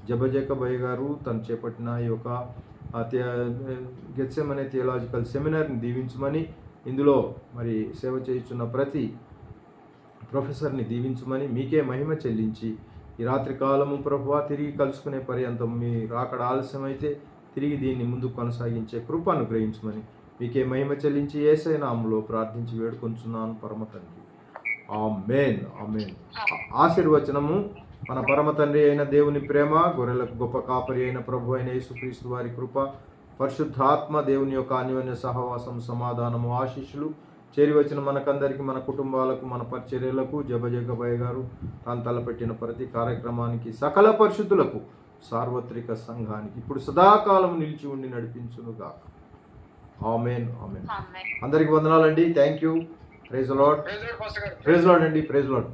[SPEAKER 1] జబజేకబయ్య గారు తను చేపట్టిన ఈ యొక్క గెత్సెమనే థియలాజికల్ సెమినార్ని దీవించమని, ఇందులో మరి సేవ చేయుచున్న ప్రతి ప్రొఫెసర్ని దీవించమని మీకే మహిమ చెల్లించి ఈ రాత్రి కాలము ప్రభువా తిరిగి కలుసుకునే పర్యంతం మీ రాకడ ఆలస్యమైతే తిరిగి దీన్ని ముందుకు కొనసాగించే కృప అనుగ్రహించమని మీకే మహిమ చెల్లించి యేసయ్య నామములో ప్రార్థించి వేడుకొంచున్నాను పరమ తండ్రి. ఆమేన్, ఆమేన్. ఆశీర్వచనము. మన పరమ తండ్రి అయిన దేవుని ప్రేమ, గొర్రెలకు గొప్ప కాపరి అయిన ప్రభు అయిన యేసుక్రీస్తు వారి కృప, పరిశుద్ధాత్మ దేవుని యొక్క అన్యోన్య సహవాసం, సమాధానము, ఆశీస్సులు చేరి వచ్చిన మనకందరికీ, మన కుటుంబాలకు, మన పరిచర్యలకు, జబజగబయ్య గారు తాను తలపెట్టిన ప్రతి కార్యక్రమానికి, సకల పరిశుద్ధులకు, సార్వత్రిక సంఘానికి ఇప్పుడు సదాకాలం నిలిచి ఉండి నడిపించునుగా. ఆమేన్, ఆమేన్. అందరికి వందనాలండి. Thank you. Praise the Lord.
[SPEAKER 2] Praise Lord pastor గారు.
[SPEAKER 1] ప్రైజ్ లార్డ్ అండి. Praise lord.